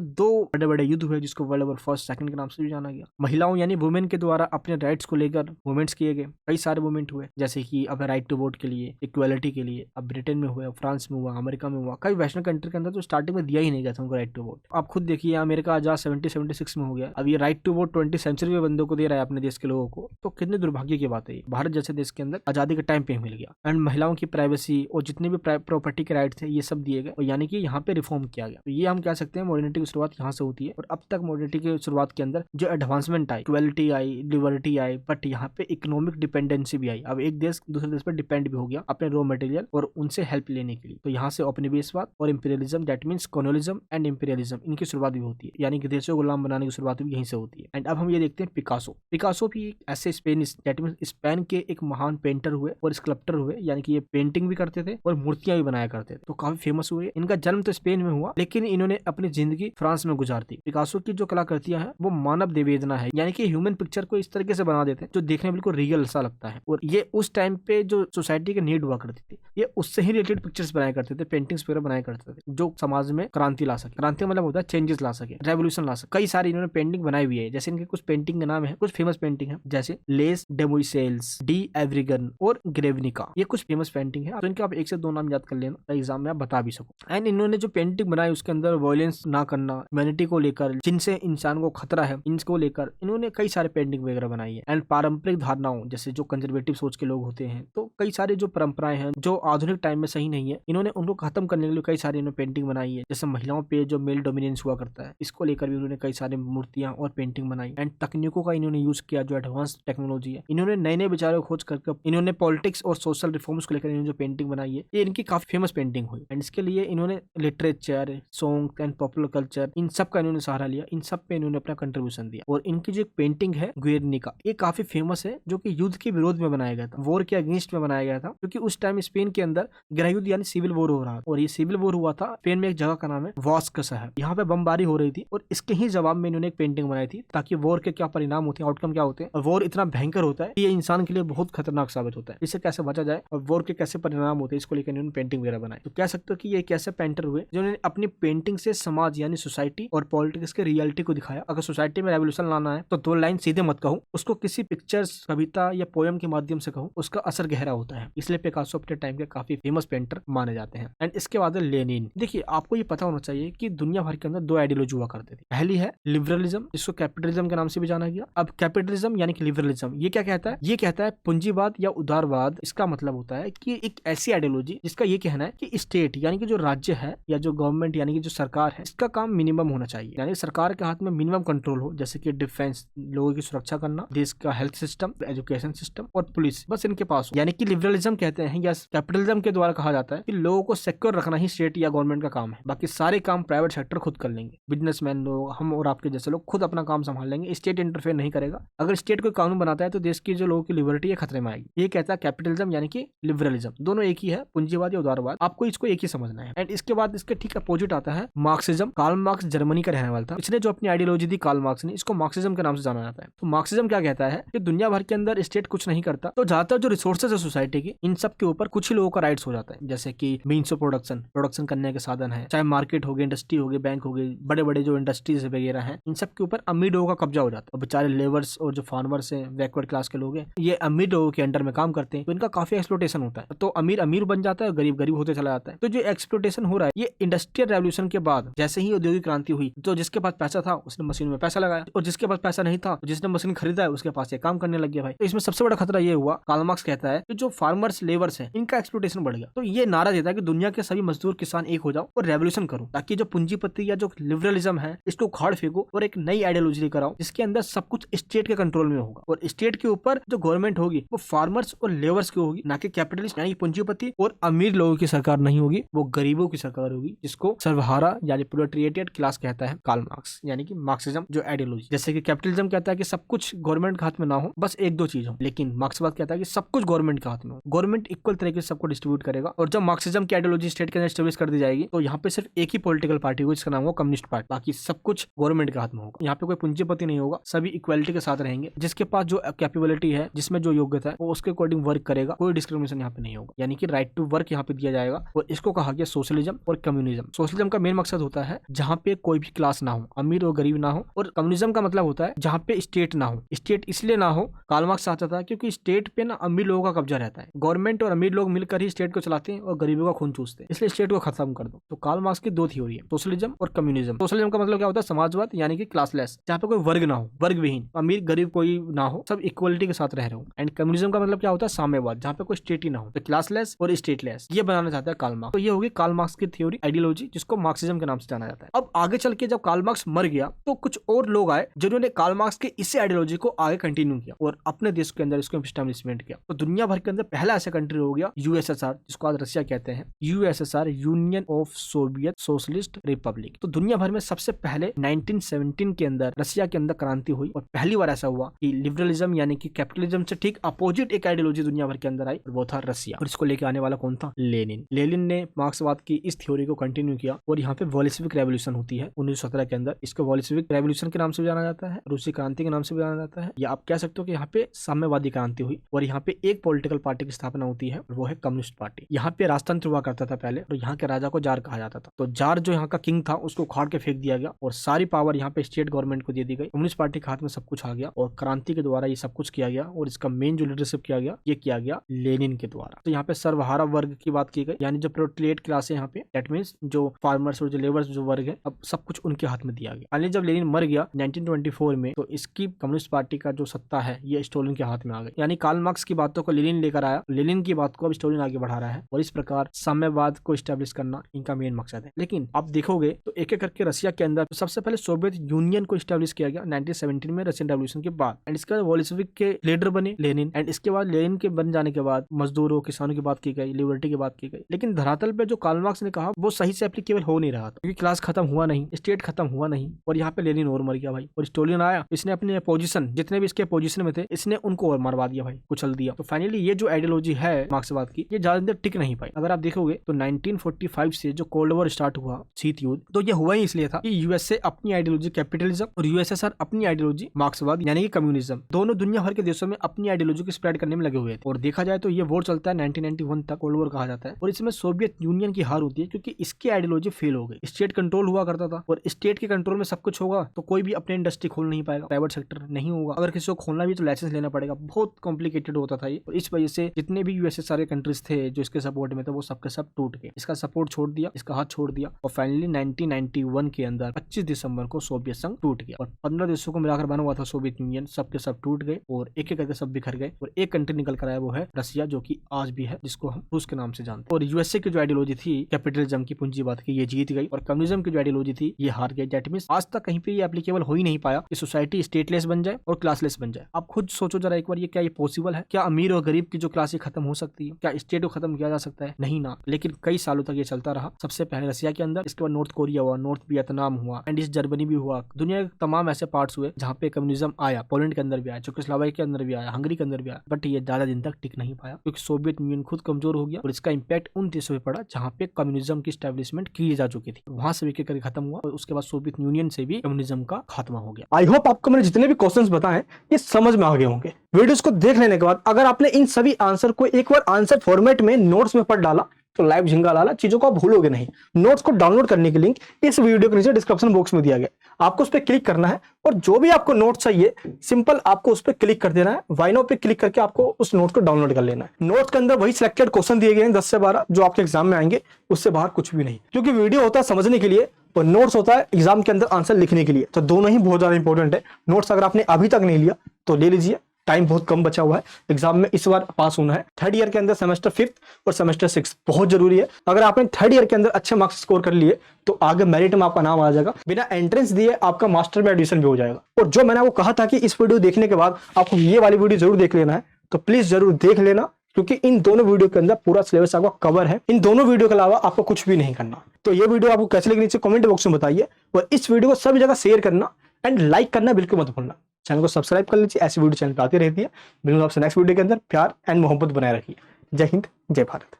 दो बड़े बड़े युद्ध हुए जिसको वर्ल्ड वॉर फर्स्ट सेकंड के नाम से भी जाना गया। महिलाओं यानी वुमेन के द्वारा अपने राइट्स को लेकर मूवमेंट्स किए गए, कई सारे मूवमेंट हुए, जैसे कि अब राइट टू वोट के लिए, इक्वालिटी के लिए। अब ब्रिटेन में हुआ, फ्रांस में हुआ, अमेरिका में हुआ, कई वेस्टर्न कंट्री के अंदर तो स्टार्टिंग में दिया ही नहीं गया था उनको राइट टू वोट। आप खुद देखिए अमेरिका आजाद 76 में हो गया, अब ये राइट टू वोट 20वीं सेंचुरी में बंदों को दे रहा है अपने देश के लोगों को, तो कितने दुर्भाग्य की बात है। भारत जैसे देश के अंदर आजादी के टाइम पे मिल गया। एंड महिलाओं की प्राइवेसी और जितने भी प्रॉपर्टी के राइट्स थे ये सब दिए गए, और यानी कि यहाँ पे रिफॉर्म किया गया। तो ये हम कह सकते हैं मॉडर्निटी की शुरुआत यहाँ से होती है। और अब तक मॉडर्निटी की शुरुआत के अंदर जो advancement I, equality I, liberty I, but यहाँ पे इकोनॉमिक डिपेंडेंसी भी आई। अब एक देश दूसरे देश पर डिपेंड भी हो गया अपने रॉ मटेरियल और उनसे हेल्प लेने के लिए। तो यहाँ से उपनिवेशवाद और imperialism, that means colonialism and imperialism, इनकी शुरुआत भी होती है, यानी कि देशों को गुलाम बनाने की शुरुआत भी यहीं से होती है। एंड अब हम ये देखते हैं पिकासो। पिकासो भी एक ऐसे स्पेनिश, दैट मीन्स स्पेन के एक महान पेंटर हुए और स्कल्प्टर हुए, यानी कि ये पेंटिंग भी करते थे और मूर्तियां भी बनाया करते थे, तो काफी फेमस हुए। इनका जन्म तो स्पेन में हुआ लेकिन इन्होंने अपनी जिंदगी फ्रांस में गुजार दी। पिकासो की जो कलाकृतियां हैं वो मानव निवेदना है, यानी कि ह्यूमन पिक्चर को इस तरीके से बना देते हैं जो देखने में बिल्कुल रियल सा लगता है। और ये उस टाइम पे जो सोसाइटी की नीड हुआ करती थी, ये उससे ही रिलेटेड पिक्चर्स बनाया करते थे, पेंटिंग्स वगैरह बनाया करते थे जो समाज में क्रांति ला सके। क्रांति मतलब होता है चेंजेस ला सके, रेवोल्यूशन ला सके। कई सारी इन्होंने पेंटिंग बनाई हुई है, जैसे इनके कुछ पेंटिंग के नाम है, कुछ फेमस पेंटिंग है जैसे लेस डेमोइसेल्स, डी एवरीगन और ग्रेवनिका। ये कुछ फेमस पेंटिंग है, तो इनके आप एक से दो नाम याद कर लेना, एग्जाम में आप बता भी सको। एंड इन्होंने जो पेंटिंग बनाई उसके अंदर वायलेंस ना करना, ह्यूमैनिटी को लेकर, जिनसे इंसान को खतरा है इनको लेकर इन्होंने कई सारे पेंटिंग वगैरह बनाई है। एंड पारंपरिक धारणाओं, जैसे जो कंजर्वेटिव सोच के लोग होते हैं, तो कई सारे जो परंपराएं हैं जो आधुनिक टाइम में सही नहीं है, इन्होंने उनको खत्म करने के लिए कई सारी इन्होंने पेंटिंग बनाई है। जैसे महिलाओं पे जो मेल डोमिनेंस हुआ करता है, इसको लेकर भी उन्होंने कई सारी मूर्तियां और पेंटिंग बनाई। एंड तकनीकों का इन्होंने यूज किया, जो एडवांस टेक्नोलॉजी है, इन्होंने नए नए विचारों को खोज करके इन्होंने पॉलिटिक्स और सोशल रिफॉर्म्स को लेकर इन्होंने जो पेंटिंग बनाई है, ये इनकी काफी फेमस पेंटिंग हुई। एंड इसके लिए इन्होंने literature, song and popular culture, इन सब का इन्होंने सहारा लिया, इन सब पे इन्होंने अपना कंट्रीब्यूशन दिया। और इनकी जो एक पेंटिंग है गुएर्निका, ये काफी फेमस है, जो कि युद्ध के विरोध में बनाया गया था, वॉर के अगेंस्ट में बनाया गया था, क्योंकि उस टाइम स्पेन के अंदर गृह युद्ध यानी सिविल वॉर हो रहा था। और ये सिविल वॉर हुआ था स्पेन में एक जगह का नाम है वास्क शहर, यहाँ पे बमबारी हो रही थी और इसके ही जवाब में इन्होंने एक पेंटिंग बनाई थी, ताकि वॉर के क्या परिणाम होते हैं, आउटकम क्या होते हैं, और वॉर इतना भयंकर होता है कि ये इंसान के लिए बहुत खतरनाक साबित होता है, इससे कैसे बचा जाए और वॉर के कैसे परिणाम होते हैं, इसको लेकर इन्होंने पेंटिंग वगैरह बनाई। तो कह सकते हो कि ये एक ऐसे पेंटर हुए जिन्होंने अपनी पेंटिंग से समाज यानी सोसाइटी और पॉलिटिक्स के रियलिटी को दिखाया। अगर सोसाइटी में रेवोल्यूशन लाना है तो दो लाइन सीधे मत कहूं, उसको किसी पिक्चर्स, कविता या पोयम के माध्यम से कहूं, उसका असर गहरा होता है। इसलिए पिकासो अपने टाइम के काफी फेमस पेंटर माने जाते हैं। एंड इसके बाद लेनिन। देखिए आपको ये पता होना चाहिए कि दुनिया भर के अंदर दो आइडियोलॉजी हुआ करते थे। पहली है लिबरलिज्म, जिसको कैपिटलिज्म के नाम से भी जाना गया। अब कैपिटलिज्म यानी कि लिबरलिज्म ये क्या कहता है? ये कहता है पूंजीवाद या उदारवाद। इसका मतलब होता है कि एक ऐसी आइडियोलॉजी जिसका ये कहना है कि स्टेट यानी कि जो राज्य है या जो गवर्नमेंट यानी कि जो सरकार है, इसका काम मिनिमम होना चाहिए, यानी सरकार के हाथ में मिनिमम कंट्रोल हो, जैसे कि डिफेंस, लोगों की सुरक्षा करना, देश का हेल्थ सिस्टम, एजुकेशन सिस्टम और पुलिस, बस इनके पास हो। यानी कि लिबरलिज्म कहते हैं या कैपिटलिज्म के द्वारा कहा जाता है कि लोगों को सिक्योर रखना ही स्टेट या गवर्नमेंट का काम है, बाकी सारे काम प्राइवेट सेक्टर खुद कर लेंगे। बिजनेसमैन लोग, हम और आपके जैसे लोग खुद अपना काम संभाल लेंगे, स्टेट इंटरफेयर नहीं करेगा। अगर स्टेट कोई कानून बनाता है तो देश की जो लोगों की लिबर्टी है खतरे में आएगी। ये कहता है कैपिटलिज्म यानी कि लिबरलिज्म, दोनों एक ही है, पूंजीवाद या उदारवाद, आपको इसको एक ही समझना है। एंड इसके बाद इसके ठीक अपोजिट आता है मार्क्सिज्म। कार्ल मार्क्स जर्मनी का रहने वाला था, इसने जो अपनी आइडियोलॉजी दी कार्ल मार्क्स ने, इसको मार्क्सिज्म के नाम से जाना जाता है। तो मार्क्सिज्म क्या कहता है कि दुनिया भर के अंदर स्टेट कुछ नहीं करता, तो ज्यादातर जो रिसोर्सेज है सोसाइटी की, इन सब के ऊपर कुछ ही लोगों का राइट्स हो जाता है, जैसे कि मीन्स ऑफ प्रोडक्शन करने के साधन है, चाहे मार्केट हो गई, इंडस्ट्री हो गई, बैंक हो गई, बड़े बड़े जो इंडस्ट्रीज वगैरह हैं, इन सब के ऊपर अमीर लोगों का कब्जा हो जाता है। और बेचारे लेबर्स और जो फार्मर्स हैं, बैकवर्ड क्लास के लोग हैं, ये अमीर लोगों के अंडर में काम करते हैं, तो इनका काफी एक्सप्लोटेशन होता है। तो अमीर अमीर बन जाता है, गरीब गरीब होते चला जाता है। तो जो एक्सप्लोटेशन हो रहा है ये इंडस्ट्रियल रेवोल्यूशन के बाद, जैसे ही औद्योगिक क्रांति हुई, तो जिसके पास पैसा था उसने मशीन में पैसा लगाया, और जिसके पास पैसा नहीं था, तो जिसने मशीन खरीदा है उसके पास ये काम करने लग गया भाई। तो इसमें सबसे बड़ा खतरा ये हुआ, कार्ल मार्क्स कहता है कि जो फार्मर्स लेबर्स हैं इनका एक्सप्लोटेशन बढ़ गया। तो ये नारा देता है कि दुनिया के सभी मजदूर किसान एक हो जाओ और रेवोल्यूशन करो, ताकि जो पूंजीपति या जो लिबरलिज्म है इसको उखाड़ फेंको और एक नई आइडियोलॉजी लेकर आओ, जिसके अंदर सब कुछ स्टेट के कंट्रोल में होगा, और स्टेट के ऊपर जो गवर्नमेंट होगी वो फार्मर्स और लेबर्स की होगी, ना कि कैपिटलिस्ट यानी पूंजीपति और अमीर लोगों की सरकार नहीं होगी, वो गरीबों की सरकार होगी, जिसको सर्वहारा यानी प्रोलेटेरिएट क्लास कहता है कार्ल मार्क्स, यानी कि मार्क्सिज्म जो आइडियोलॉजी। जैसे कि कैपिटलिज्म कहता है कि सब कुछ गवर्नमेंट के हाथ में ना हो, बस एक दो चीज हो, लेकिन मार्क्सवाद कहता है कि सब कुछ गवर्नमेंट के हाथ में हो, गवर्नमेंट इक्वल तरीके से सबको डिस्ट्रीब्यूट करेगा। और जब मार्क्सिज्म की आइडियोलॉजी स्टेट के अंदर एस्टेब्लिश कर दी जाएगी, तो यहाँ पे सिर्फ एक ही पॉलिटिकल पार्टी होगी, जिसका नाम होगा कम्युनिस्ट पार्टी, बाकी सब कुछ गवर्नमेंट के हाथ में होगा। यहाँ पे कोई पूंजीपति नहीं होगा, सभी इक्वालिटी के साथ रहेंगे, जिसके पास जो कैपेबिलिटी है, जिसमें जो योग्यता है, वो उसके अकॉर्डिंग वर्क करेगा, कोई डिस्क्रिमिनेशन यहाँ पे नहीं होगा, यानी कि राइट टू वर्क यहाँ पे दिया जाएगा। और इसको कहा गया सोशलिज्म और कम्युनिज्म। सोशलिज्म का मेन मकसद होता है जहाँ पे कोई भी क्लास ना हो, अमीर और गरीब ना हो, और कम्युनिज्म का मतलब होता है जहाँ पे स्टेट ना हो। स्टेट इसलिए ना हो, कार्ल मार्क्स चाहता था क्योंकि स्टेट पे ना अमीर लोगों का कब्जा रहता है, गवर्नमेंट और अमीर लोग मिलकर ही स्टेट को चलाते हैं और गरीबों का खून चूसते हैं, इसलिए स्टेट को खत्म कर दो। तो कार्ल मार्क्स की दो थ्योरी है, सोशलिज्म और कम्युनिज्म। सोशलिज्म का मतलब क्या होता है, समाजवाद यानी कि क्लासलेस, जहाँ पे कोई वर्ग ना हो, वर्ग विहीन, अमीर गरीब कोई ना हो, सब इक्वलिटी के साथ रह रहे हो। एंड कम्युनिज्म का मतलब क्या होता है, साम्यवाद, जहाँ पे कोई स्टेट ही ना हो, तो क्लासलेस और स्टेटलेस, ये बनाना चाहता है कार्ल मार्क्स। तो ये होगी कार्ल मार्क्स की थ्योरी आइडियोलॉजी, जिसको मार्क्सिज्म के नाम से जाना जाता है। अब आगे चल के जब कार्ल मार्क्स मर गया, तो कुछ और लोग आए जिन्होंने कार्ल मार्क्स के इसी आइडियोलॉजी को आगे कंटिन्यू किया और अपने देश के अंदर इसको एस्टैब्लिशमेंट किया। तो दुनिया भर के अंदर पहला ऐसा कंट्री हो गया यूएसएसआर, जिसको आज रशिया कहते हैं, USSR, union of Soviet socialist Republic. तो दुनिया भर में सबसे पहले 1917 के अंदर रशिया के अंदर क्रांति हुई, और पहली बार ऐसा हुआ कि लिबरलिज्म यानी कि कैपिटलिज्म से ठीक अपोजिट एक आइडियोलॉजी दुनिया भर के अंदर आई, और वो था रशिया। और इसको लेके आने वाला कौन था, लेनिन। लेनिन ने मार्क्सवाद की इस थ्योरी को कंटिन्यू किया, और यहाँ पे बोल्शेविक रेवोल्यूशन होती है 1917 के अंदर। इसको बोल्शेविक रेवोल्यूशन के नाम से भी जाना जाता है, रूसी क्रांति के नाम से भी जाना जाता है, या आप कह सकते हो कि यहाँ पे साम्यवादी क्रांति हुई, और यहाँ पे एक पॉलिटिकल पार्टी की स्थापना होती है, और वो है कम्युनिस्ट पार्टी। यहाँ पे राजतंत्र हुआ करता था पहले, और यहाँ के राजा को जार कहा जाता था। तो जार जो यहाँ का किंग था उसको उखाड़ के फेंक दिया गया, और सारी पावर यहाँ पे स्टेट गवर्नमेंट को दे दी गई, कम्युनिस्ट पार्टी के हाथ में सब कुछ आ गया, और क्रांति के द्वारा ये सब कुछ किया गया। और इसका मेन जो लीडरशिप किया गया, ये किया गया लेनिन के द्वारा। तो यहाँ पे सर्वहारा वर्ग की बात की गई, यानी जो प्रोलेटेरिएट क्लास है यहाँ पे, दैट मींस जो फार्मर्स और जो लेबर्स जो वर्ग है, अब सब कुछ उनके हाथ में दिया गया। फाइनली जब लेनिन मर गया 1924 में, तो इसकी कम्युनिस्ट पार्टी का जो सत्ता है ये स्टालिन के हाथ में आ गई। यानी कार्ल मार्क्स की बातों को लेनिन लेकर आया, लेनिन की बात को अब स्टालिन आगे बढ़ा रहा है, और इस प्रकार साम्यवाद को स्टैब्लिश करना इनका मेन मकसद है। लेकिन आप देखोगे तो एक एक करके रशिया के अंदर तो सबसे पहले सोवियत यूनियन को स्टैब्लिश किया गया 1917 में रशियन रेवोल्यूशन के बाद। एंड इसके बाद बोल्शेविक के लीडर बने लेनिन, एंड इसके बाद लेनिन के बन जाने के बाद मजदूरों किसानों की बात की गई, लिबर्टी की बात की गई। लेकिन धरातल पे जो कार्ल मार्क्स ने कहा वो सही से एप्लीकेबल हो नहीं रहा था, क्योंकि क्लास खत्म हुआ नहीं, स्टेट खत्म हुआ नहीं, और यहाँ पे लेनिन और मर गया भाई। और स्टालिन आया, इसने अपने अपोजिशन जितने भी इसके अपोजिशन में थे, इसने उनको और मरवा दिया भाई, कुचल दिया। तो फाइनली ये जो आइडियोलॉजी है मार्क्सवाद की, ये ज्यादा देर टिक नहीं पाई। अगर आप देखोगे तो 1945 से जो कोल्ड वॉर स्टार्ट हुआ, शीत युद्ध, तो ये हुआ ही इसलिए था कि यूएसए अपनी आइडियोलॉजी कैपिटलिज्म और यूएसएसआर अपनी आइडियोलॉजी मार्क्सवाद यानी कि कम्युनिज्म, दोनों दुनिया भर के देशों में अपनी आइडियोलॉजी को स्प्रेड करने में लगे हुए थे। और देखा जाए तो ये वॉर चलता है 1991 तक, कोल्ड वॉर कहा जाता है, और इसमें सोवियत यूनियन की हार होती है, क्योंकि इसकी आइडियोलॉजी फेल हो गई। स्टेट कंट्रोल हुआ करता था, और स्टेट के कंट्रोल में सब कुछ होगा तो कोई भी अपने इंडस्ट्री खोल नहीं पाएगा, प्राइवेट सेक्टर नहीं होगा। अगर किसी को खोलना भी तो लाइसेंस लेना पड़ेगा, बहुत कॉम्प्लिकेटेड होता था ये। और इस वजह से जितने भी यूएसएसआर कंट्रीज थे जो इसके सपोर्ट में थे, वो सबके सब टूट गए, इसका सपोर्ट छोड़ दिया, इसका हाथ छोड़ दिया। और फाइनली 1991 के अंदर 25 दिसंबर को सोवियत संघ टूट गया, और 15 देशों को मिलाकर बना हुआ था सोवियत यूनियन, सबके सब टूट गए, और एक एक करके सब बिखर गए, और एक कंट्री निकल कर आया, वो है रशिया, जो कि आज भी है, जिसको हम रूस के नाम से जानते हैं। और यूएसए की जो आइडियोलॉजी थी कैपिटलिज्म की, पूंजीवाद की, ये जीत गई, और कम्युनिज्म की जो आइडियोलॉजी थी ये हार गई। दैट मींस आज तक कहीं पे ये एप्लीकेबल हो ही नहीं पाया कि सोसाइटी स्टेटलेस बन जाए और क्लासलेस बन जाए। आप खुद सोचो जरा एक बार, ये क्या ये पॉसिबल है? क्या अमीर और गरीब की जो क्लास खत्म हो सकती है? क्या स्टेट को खत्म किया जा सकता है? नहीं ना। लेकिन कई सालों तक ये चलता रहा। सबसे पहले रशिया के अंदर, इसके बाद नॉर्थ कोरिया हुआ, नॉर्थ वियतनाम हुआ, एंड इस जर्मनी भी हुआ, दुनिया के तमाम ऐसे पार्ट्स हुए जहाँ पे कम्युनिज्म आया। पोलैंड के अंदर भी आया, चेकोस्लोवाकिया के अंदर भी आया, हंगरी के अंदर भी आया, बट ये ज्यादा दिन तक टिक नहीं पाया क्योंकि सोवियत यूनियन खुद कमजोर हो गया और इसका इंपैक्ट उन देशों पे पड़ा जहाँ पे कम्युनिज्म की स्टैब्लिशमेंट की जा चुकी थी। वहां से एक एक खत्म हुआ और उसके बाद सोवियत यूनियन से भी कम्युनिज्म का खात्मा हो गया। आई होप आपको मैंने जितने भी क्वेश्चंस बताए ये समझ में आ गए होंगे। वीडियोस को देख लेने के बाद अगर आपने इन सभी आंसर को एक बार आंसर फॉर्मेट में नोट्स में पढ़ डाला तो लाइव झिंगा लाला चीजों को आप भूलोगे नहीं। नोट्स को डाउनलोड करने की लिंक इस वीडियो के नीचे डिस्क्रिप्शन बॉक्स में दिया गया, आपको उस पर क्लिक करना है और जो भी आपको नोट चाहिए सिंपल आपको उस पर क्लिक कर देना है। वाई नाउ पे क्लिक करके आपको उस नोट को डाउनलोड कर लेना है। नोट के अंदर वही सिलेक्टेड क्वेश्चन दिए गए हैं 10 से 12 जो आपके एग्जाम में आएंगे, उससे बाहर कुछ भी नहीं, क्योंकि वीडियो होता है समझने के लिए और नोट्स होता है एग्जाम के अंदर आंसर लिखने के लिए, तो दोनों ही बहुत ज्यादा इंपॉर्टेंट है। नोट्स अगर आपने अभी तक नहीं लिया तो ले लीजिए, टाइम बहुत कम बचा हुआ है, एग्जाम में इस बार पास होना है। थर्ड ईयर के अंदर सेमेस्टर 5th और सेमेस्टर 6 बहुत जरूरी है। अगर आपने थर्ड ईयर के अंदर अच्छे मार्क्स स्कोर कर लिए तो आगे मेरिट में आपका नाम आ जाएगा, बिना एंट्रेंस दिए आपका मास्टर में एडमिशन भी हो जाएगा। और जो मैंने आपको कहा था कि इस वीडियो देखने के बाद आपको ये वाली वीडियो जरूर देख लेना है, तो प्लीज जरूर देख लेना, क्योंकि इन दोनों वीडियो के अंदर पूरा सिलेबस आपका कवर है। इन दोनों वीडियो के अलावा आपको कुछ भी नहीं करना। तो ये वीडियो आपको कैसे लगी नीचे कमेंट बॉक्स में बताइए और इस वीडियो को सभी जगह शेयर करना एंड लाइक करना बिल्कुल मत भूलना। चैनल को सब्सक्राइब कर लीजिए, ऐसी वीडियो चैनल पे आती रहती है। मिलूंगा आपसे नेक्स्ट वीडियो के अंदर। प्यार एंड मोहब्बत बनाए रखिए। जय हिंद, जय भारत।